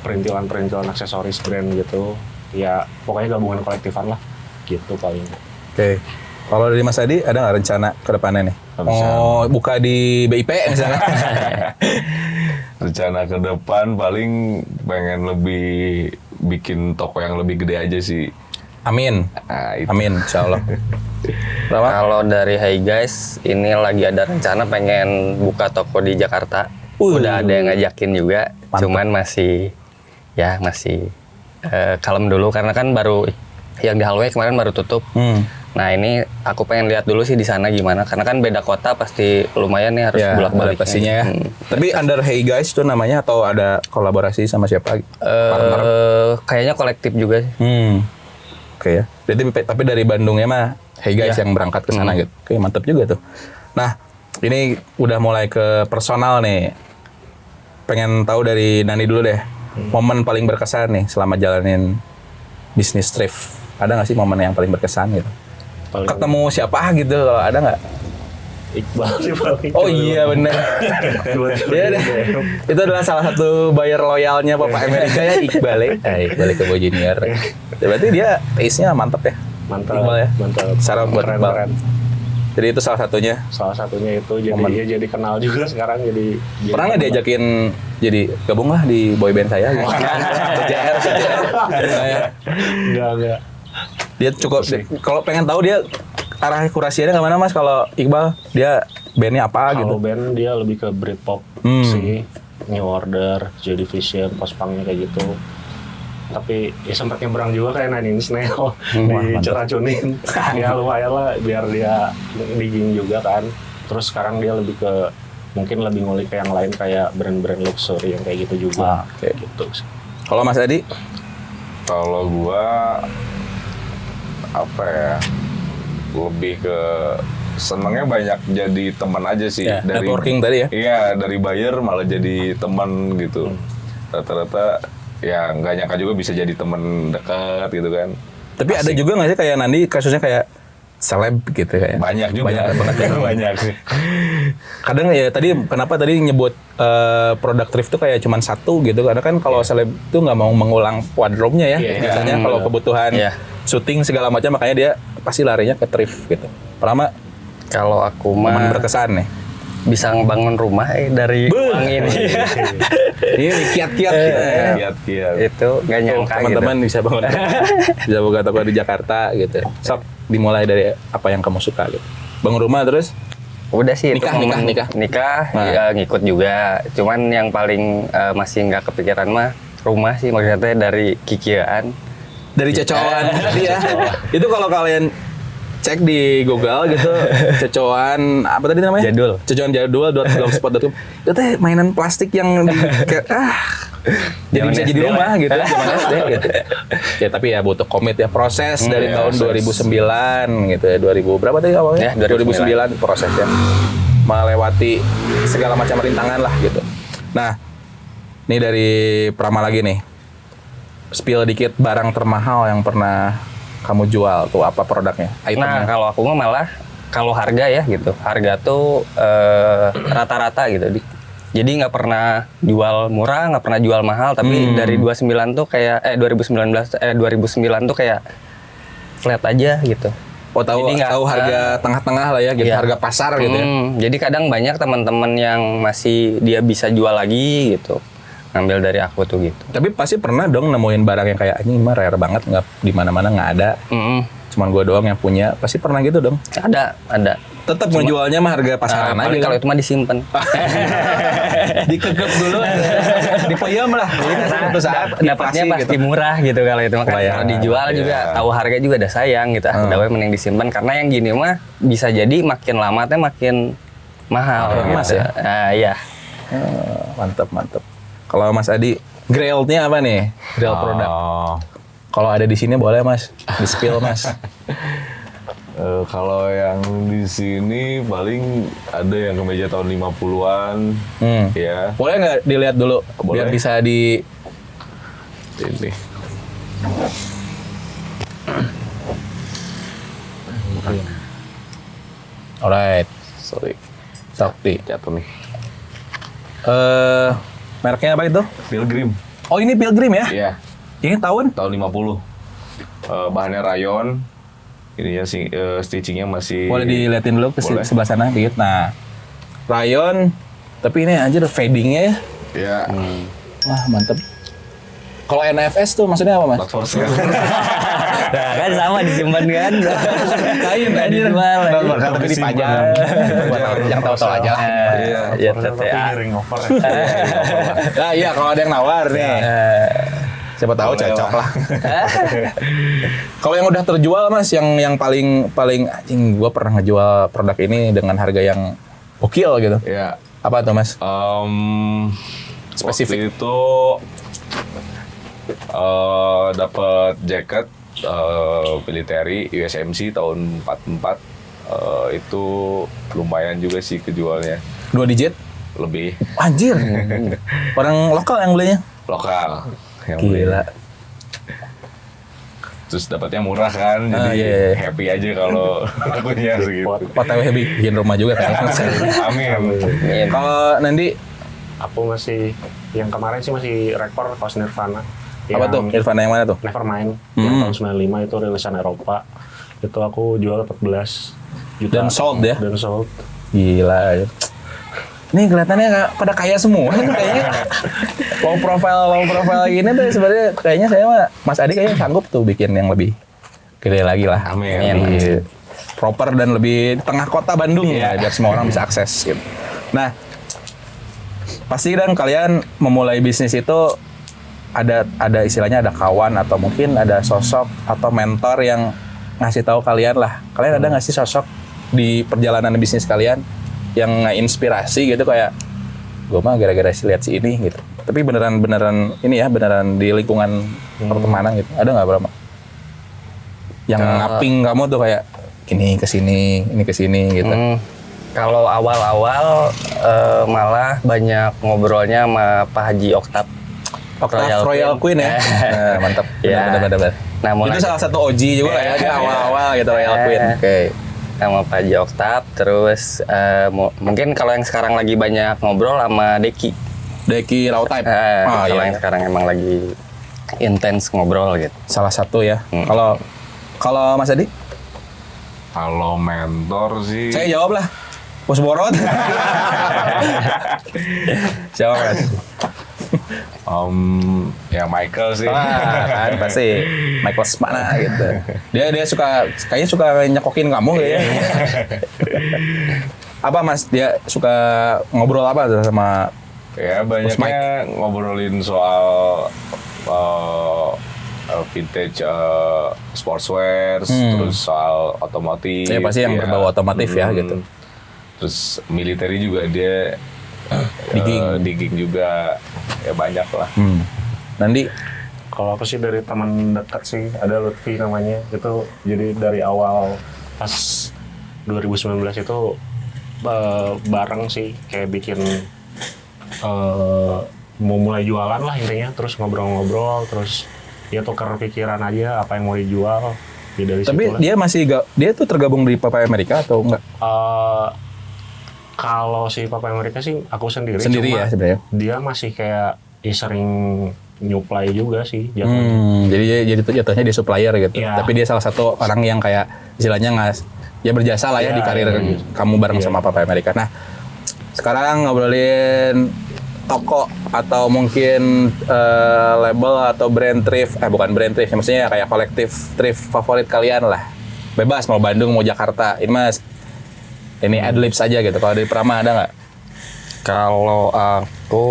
perintilan-perintilan aksesoris brand gitu. Ya pokoknya gabungan kolektifan lah, gitu paling. Oke. Kalau dari Mas Adi, ada nggak rencana ke depannya nih? Rencana. Mau buka di BIP misalnya? Rencana ke depan paling pengen lebih bikin toko yang lebih gede aja sih. Amin. Nah, itu. Amin, insya Allah. Berapa? Kalau dari Hey Guys, ini lagi ada rencana pengen buka toko di Jakarta. Udah ada yang ngajakin juga, Mantap. cuman masih kalem dulu karena kan baru yang di Hallway kemarin baru tutup. Nah ini aku pengen lihat dulu sih di sana gimana, karena kan beda kota pasti lumayan nih harus Ya, bolak-balik. adaptasinya ya. Tapi under Hey Guys itu namanya atau ada kolaborasi sama siapa? Partner? Kayaknya kolektif juga sih. Oke ya. Jadi tapi dari Bandungnya mah Hey Guys yang berangkat ke sana gitu. Oke, mantep juga tuh. Nah, ini udah mulai ke personal nih. Pengen tahu dari Nani dulu deh. Momen paling berkesan nih selama jalanin bisnis thrift. Ada nggak sih momen yang paling berkesan gitu? Paling Ketemu siapa gitu, kalau ada nggak? Iqbal sih paling. Oh iya bener. Iya deh. Itu adalah salah satu buyer loyalnya Papa Amerika ya, Iqbal ya. Iqbal Kebo Junior. Berarti dia taste-nya mantep ya? Mantap, Iqbal ya? mantap. Salam buat Keren, Iqbal. keren. Jadi itu salah satunya. Salah satunya itu jadi Momen. dia jadi kenal juga sekarang jadi Pernah nggak diajakin jadi gabunglah di boy band saya gitu? CR. enggak. Dia cukup kalau pengen tahu dia arah kurasinya kemana Mas? Kalau Iqbal dia bandnya apa gitu? Kalau band dia lebih ke Britpop sih. New Order, Joy Division, post punknya kayak gitu. tapi ya sempat nyebrang juga kayak Nine Inch Nails diracunin. Ya lumayan lah biar dia digging juga kan. Terus sekarang dia lebih ke mungkin lebih ngulik ke yang lain kayak brand-brand luxury yang kayak gitu juga. Oke. Gitu sih. Kalau Mas Adi? Kalau gua apa ya, lebih ke senengnya banyak jadi teman aja sih. Ya, networking tadi ya? Iya, dari buyer malah jadi teman gitu. Rata-rata ya nggak nyangka juga bisa jadi teman dekat gitu kan. Tapi ada juga nggak sih kayak Nandi kasusnya kayak seleb gitu kayak? Banyak juga. Banyak banget ya. Banyak sih. Kadang ya kenapa tadi nyebut produk thrift tuh kayak cuman satu gitu, karena kan kalau seleb tuh nggak mau mengulang wardrobe-nya ya. Iya, Biasanya iya. kalau kebutuhan Iya. syuting segala macam, makanya dia pasti larinya ke thrift gitu. Pertama Kalau aku momen mah berkesan nih. bisa ngebangun rumah dari uang ini. Ini kiat-kiat Kiat-kiat. Itu gak nyangka teman-teman bisa bangun bisa buka toko di Jakarta gitu. Sok dimulai dari apa yang kamu suka gitu. Bangun rumah terus gitu. Udah sih itu Nikah. Nah. ya, ngikut juga. Cuman yang paling masih nggak kepikiran mah rumah sih, maksudnya dari kikiaan. dari cocokan tadi ya. Itu kalau kalian cek di Google gitu, cocokan apa tadi namanya? Jadul. Cocokan jadul.blogspot.com. Itu teh mainan plastik yang jadi Zaman bisa SD jadi rumah lah. gitu, zaman SD gitu. Ya tapi ya butuh komit ya, proses dari ya, tahun proses. 2009 gitu ya. 2000 berapa tadi awalnya? Ya, 2009. 2009 prosesnya. Melewati segala macam rintangan lah gitu. Nah, ini dari Prama lagi nih. Spill dikit barang termahal yang pernah kamu jual tuh, apa produknya? Nah, Itemnya. kalau aku mah malah kalau harga ya gitu. Harga tuh rata-rata gitu. Jadi nggak pernah jual murah, nggak pernah jual mahal, tapi dari 2009 tuh kayak flat aja gitu. Oh, tahu Jadi nggak- tahu harga tengah-tengah lah ya, gitu. Iya. Harga pasar gitu ya. Jadi kadang banyak teman-teman yang masih dia bisa jual lagi gitu. Ngambil dari aku tuh gitu. Tapi pasti pernah dong nemuin barang yang kayak ini mah rare banget, nggak di mana-mana nggak ada. Cuman gue doang yang punya. Pasti pernah gitu dong. Ada. Tetap ngejualnya mah harga pasaran aja. Paling kalau Kan? itu mah disimpan. Dikekep dulu, dipeyam lah. Jadi suatu saat Dapatnya inflasi pasti murah gitu kalau itu. Makanya Kebayang. kalau dijual juga Iya. tahu harga juga ada sayang gitu. Udah we mending disimpan karena yang gini mah bisa jadi makin lama teh makin mahal gitu. Mas ya? Nah, iya. Mantap. Kalau Mas Adi, Grailed-nya apa nih? Grail produk. Oh. Kalau ada di sini boleh Mas, di spill Mas. Kalau yang di sini paling ada yang kemeja tahun 50-an, ya. Boleh nggak dilihat dulu? Boleh. Biar bisa di Ini. Alright. Sorry, Sakti. jatuh nih. Mereknya apa itu? Pilgrim. Oh, ini Pilgrim ya? Iya, Ini tahun? tahun 50. Bahannya rayon. Ininya sih stitchingnya masih. Boleh dilihatin dulu ke Boleh. sebelah sana dikit. Nah, rayon, tapi ini anjir fadingnya ya. Ya. Wah, mantep. Kalau NFS tuh maksudnya apa, Mas? Oxford ya. Nah, kan sama disimpan kan. Kain anjir. Dijual. Tapi dipajang. Buat yang tahu-tahu aja lah. Iya. Ya Tapi TTA. ring over. Nah, iya kalau ada yang nawar nih. Siapa tahu Boleh cocok lah. lah. Kalau yang udah terjual Mas, yang paling anjing gua pernah ngejual produk ini dengan harga yang gokil gitu. Ya. Apa tuh, Mas? Waktu Spesifik. itu dapat jaket military USMC tahun 44. Itu lumayan juga sih kejualnya, 2 digit? lebih Anjir. Orang lokal yang belinya. lokal yang beli. Gila. Terus dapatnya murah kan, jadi iya. happy aja kalau punya segitu. OTW bikin rumah juga kan. Amin. Kalau Nandi Aku masih yang kemarin sih masih rekor kaos Nirvana. apa tuh? Nirvana yang mana tuh? Nevermind yang tahun 95 itu rilisan Eropa. Itu aku jual 14 juta. Dan sold ya? Dan sold. Gila. Nih kelihatannya pada kaya semua nih kayaknya. Low profile gini tuh sebenarnya kayaknya saya mah Mas Adi kayaknya sanggup tuh bikin yang lebih gede lagi lah. Amin. Lebih proper dan lebih di tengah kota Bandung ya biar semua orang bisa akses gitu. Nah, pasti kan kalian memulai bisnis itu ada istilahnya ada kawan atau mungkin ada sosok atau mentor yang ngasih tahu kalian lah. Kalian ada nggak sih sosok di perjalanan bisnis kalian yang inspirasi gitu kayak gue mah gara-gara lihat si ini gitu. Tapi beneran ini ya beneran di lingkungan pertemanan gitu. Ada nggak berapa? Yang ngaping kamu tuh kayak ini ke sini gitu. Kalau awal-awal malah banyak ngobrolnya sama Pak Haji Oktav. Royal Queen ya. Nah, mantap. Ya. Benar. Nah, itu salah satu OG juga ya di awal-awal gitu Royal Queen. Oke. Sama Pak Haji Oktav, terus mungkin kalau yang sekarang lagi banyak ngobrol sama Deki Rautype. Kalau yang sekarang emang lagi intens ngobrol gitu. Salah satu ya. Kalau Mas Adi? Kalau mentor sih Saya jawab lah. Bos Borot. Siapa Mas? ya Michael sih. Kan pasti Michael Smana gitu. Dia kayaknya suka nyekokin kamu ya. Apa Mas? Dia suka ngobrol apa sama Ya banyaknya ngobrolin soal vintage sportswear, terus soal otomotif. Ya pasti yang berbau otomotif ya gitu. Terus military juga dia digging juga ya banyak lah. Nanti Kalau aku sih dari teman dekat sih, ada Lutfi namanya. Itu jadi dari awal pas 2019 itu bareng sih kayak bikin mau mulai jualan lah intinya, terus ngobrol-ngobrol, terus ya tukar pikiran aja apa yang mau dijual. Ya dari tapi situ lah. dia tuh tergabung di Papa Amerika atau enggak? Kalau si Papa Amerika sih aku sendiri Ya sebenarnya. Dia masih kayak sering nyuplai juga sih jatuhnya. Jadi jatuhnya dia supplier gitu. Ya. Tapi dia salah satu orang yang kayak istilahnya ya berjasa lah ya di karir kamu bareng sama Papa Amerika. Nah, sekarang ngobrolin toko atau mungkin label atau brand thrift, bukan brand thrift, maksudnya kayak kolektif thrift favorit kalian lah. Bebas mau Bandung mau Jakarta. Ini Mas, ini adlibs aja gitu. Kalau dari Prama ada nggak? Kalau aku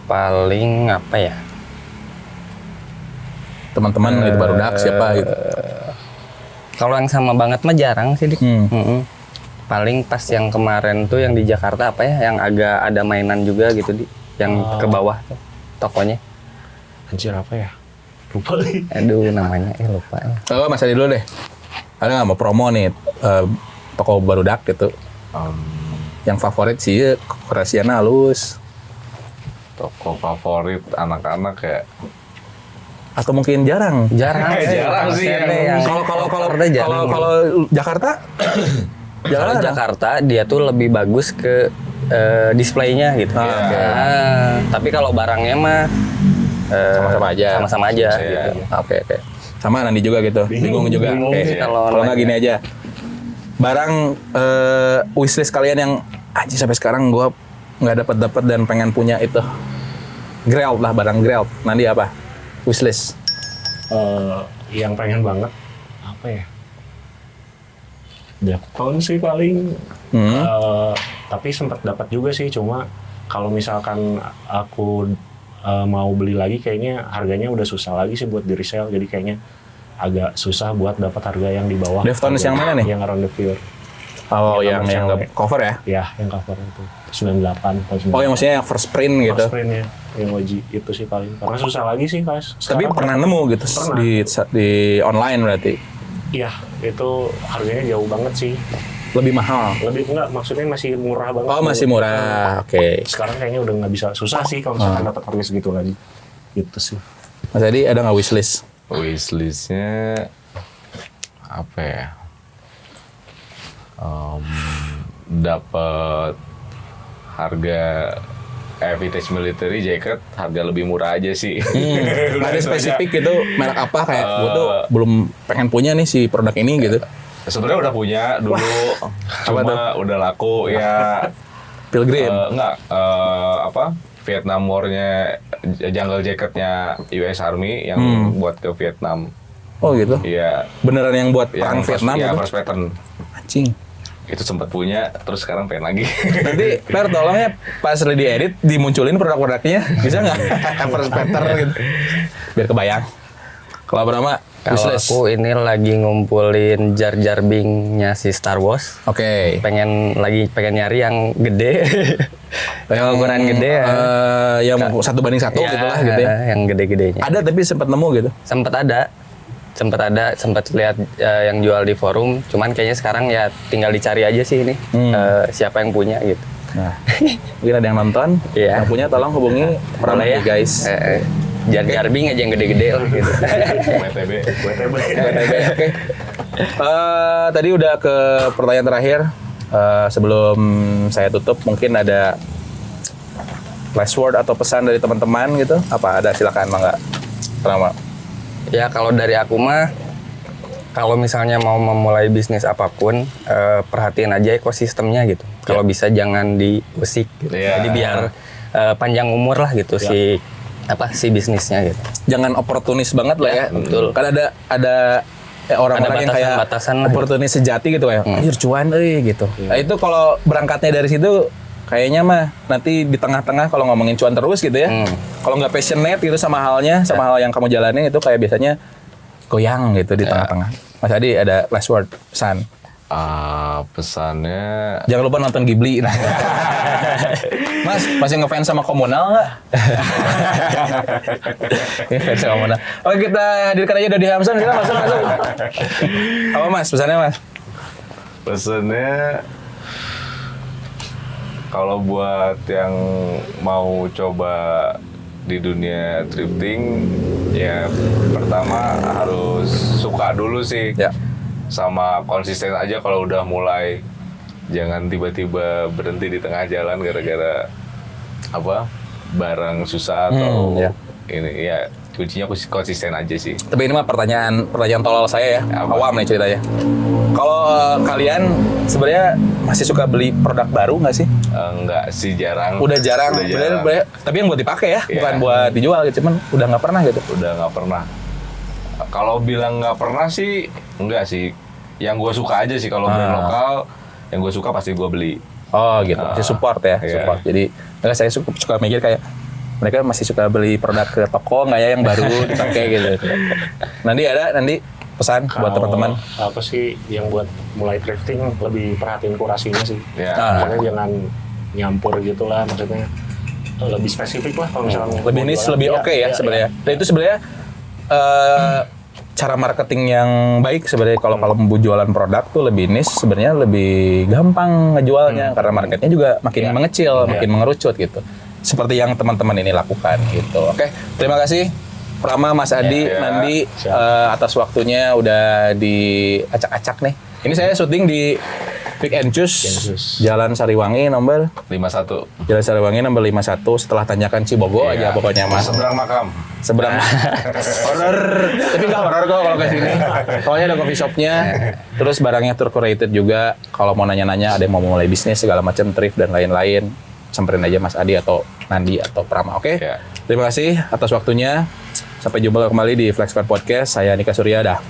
paling apa ya? Teman-teman gitu barudak siapa gitu? Kalau yang sama banget mah jarang sih, Dik. Paling pas yang kemarin tuh yang di Jakarta apa ya, yang agak ada mainan juga gitu, Dik. Yang ke bawah tuh tokonya. Anjir apa ya? Lupa lagi. Aduh namanya lupa ya. Oh, Mas Adi dulu deh. Ada nggak mau promo nih toko barudak gitu? Yang favorit sih Korasian halus. Toko favorit anak-anak ya. Atau mungkin jarang sih kalau Jakarta kalau Jakarta dia tuh lebih bagus ke displaynya gitu. Tapi kalau barangnya mah sama-sama aja gitu. Oke. Sama Nandi juga gitu. Bingung juga. Oke. Kalau nggak gini aja. Barang wishlist kalian yang anjir sampai sekarang gue nggak dapat dan pengen punya itu. Grailed lah, barang grailed. Nandi apa? Wishlist. Yang pengen banget apa ya? Defcon sih paling. Tapi sempat dapat juga sih, cuma kalau misalkan aku mau beli lagi kayaknya harganya udah susah lagi sih buat di resell, jadi kayaknya agak susah buat dapat harga yang di bawah. Deftones yang mana nih? Yang Around the Field. Oh, yang cover ya? Ya, yang cover itu 98. Oh, yang maksudnya yang first print gitu. First print ya, yang OG itu sih paling. Karena susah lagi sih, guys. Tapi pernah nemu gitu di online berarti? Iya, itu harganya jauh banget sih. Lebih mahal? Lebih enggak, maksudnya masih murah banget. Oh, masih murah. Oke. Sekarang kayaknya udah nggak bisa, susah sih kalau misalkan dapat harga segitu lagi. Gitu sih. Mas Adi ada nggak wishlist? Wishlistnya apa ya? Dapat harga vintage military jacket harga lebih murah aja sih. Ada spesifik gitu merek apa kayak gue tuh belum pengen punya nih si produk ini gitu. Sebenarnya udah punya dulu, cuma udah laku ya. Pilgrim. Vietnam War-nya jungle jacketnya US Army yang buat ke Vietnam. Oh gitu? Iya. Beneran yang buat perang yang Vietnam ya, gitu? first pattern. Anjing. itu sempat punya, terus sekarang pengen lagi. Nanti Per tolong ya pas ready edit dimunculin produk-produknya, bisa nggak? First Peter gitu. Biar kebayang. Kalau Brahma, Kalau useless. aku ini lagi ngumpulin Jar Jar Binks-nya si Star Wars. Oke. Pengen nyari yang gede. yang ukuran gede ya. Yang 1:1 gitu lah gitu ya. Yang gede-gedenya. Ada tapi sempat nemu gitu. Sempat lihat yang jual di forum, cuman kayaknya sekarang ya tinggal dicari aja sih ini siapa yang punya gitu. Nah, mungkin ada yang nonton, Iya. yang punya tolong hubungi orang Boleh ya, guys. Jar Jar Binks aja yang gede-gede lah gitu. WTB. Oke. Tadi udah ke pertanyaan terakhir. Sebelum saya tutup, mungkin ada last word atau pesan dari teman-teman gitu. Apa ada? Silakan, Mangga. Rama. Ya kalau dari aku mah, kalau misalnya mau memulai bisnis apapun, perhatiin aja ekosistemnya gitu. Kalau bisa jangan diusik gitu. Iya. Jadi biar panjang umur lah gitu si bisnisnya gitu. Jangan oportunis banget lah ya. Betul. Kan ada orang-orang yang kayak batasan-batasan lah. oportunis sejati gitu kayak, anjir cuan gitu. Nah itu kalau berangkatnya dari situ, kayaknya mah nanti di tengah-tengah kalau ngomongin cuan terus gitu ya. Kalau nggak passionate gitu sama halnya, sama hal yang kamu jalanin itu kayak biasanya goyang gitu di tengah-tengah. Mas Adi ada last word, pesan. Pesannya Jangan lupa nonton Ghibli. Nah. Mas, masih ngefans sama Komunal nggak? Ngefans sama Komunal. Oke, kita hadirkan aja Dodi Hamson. Kita masuk. Apa Mas, pesannya Mas? Pesannya kalau buat yang mau coba di dunia thrifting, ya pertama harus suka dulu sih. Ya. Sama konsisten aja kalau udah mulai. Jangan tiba-tiba berhenti di tengah jalan gara-gara barang susah atau ya. ini ya, kuncinya konsisten aja sih. Tapi ini mah pertanyaan tolol saya ya. Apa? Awam nih ceritanya. Kalau kalian sebenarnya masih suka beli produk baru nggak sih? Enggak sih, jarang. Udah jarang. Udah jarang. Bener, tapi yang buat dipakai ya, Iya. bukan buat dijual gitu. Cuman udah nggak pernah gitu. Udah nggak pernah. Kalau bilang nggak pernah sih, enggak sih. Yang gue suka aja sih kalau brand lokal, yang gue suka pasti gue beli. Oh gitu, masih support ya, Iya. support. Jadi saya suka mikir kayak mereka masih suka beli produk ke toko nggak ya yang baru dipakai gitu. Nanti pesan buat Kalau teman-teman. apa sih yang buat mulai thrifting lebih perhatiin kurasinya sih. Ya. Makanya jangan nyampur gitu lah, maksudnya lebih spesifik lah kalau misalnya Lebih mau niche, jualan. lebih Iya, oke ya iya, sebenarnya. iya. Dan itu sebenarnya cara marketing yang baik sebenarnya kalau mau jualan produk tuh lebih niche sebenarnya lebih gampang ngejualnya karena marketnya juga makin mengecil, makin mengerucut gitu. Seperti yang teman-teman ini lakukan gitu. Oke, terima kasih Prama, Mas Adi, Ya, Nandi atas waktunya udah diacak-acak nih. Ini saya syuting di Pick and Choose, Jalan Sariwangi nomor 51. Jalan Sariwangi nomor 51 setelah Tanjakan Cibogo aja pokoknya Mas. Seberang makam. Seberang horror, tapi nggak horror kok kalau ke sini. Soalnya ada coffee shopnya, terus barangnya tour curated juga. Kalau mau nanya-nanya, ada yang mau mulai bisnis segala macam, thrift dan lain-lain, samperin aja Mas Adi atau Nandi atau Prama. Oke? Ya. Terima kasih atas waktunya. Sampai jumpa kembali di Flexcard Podcast. Saya Nika Surya. Dah.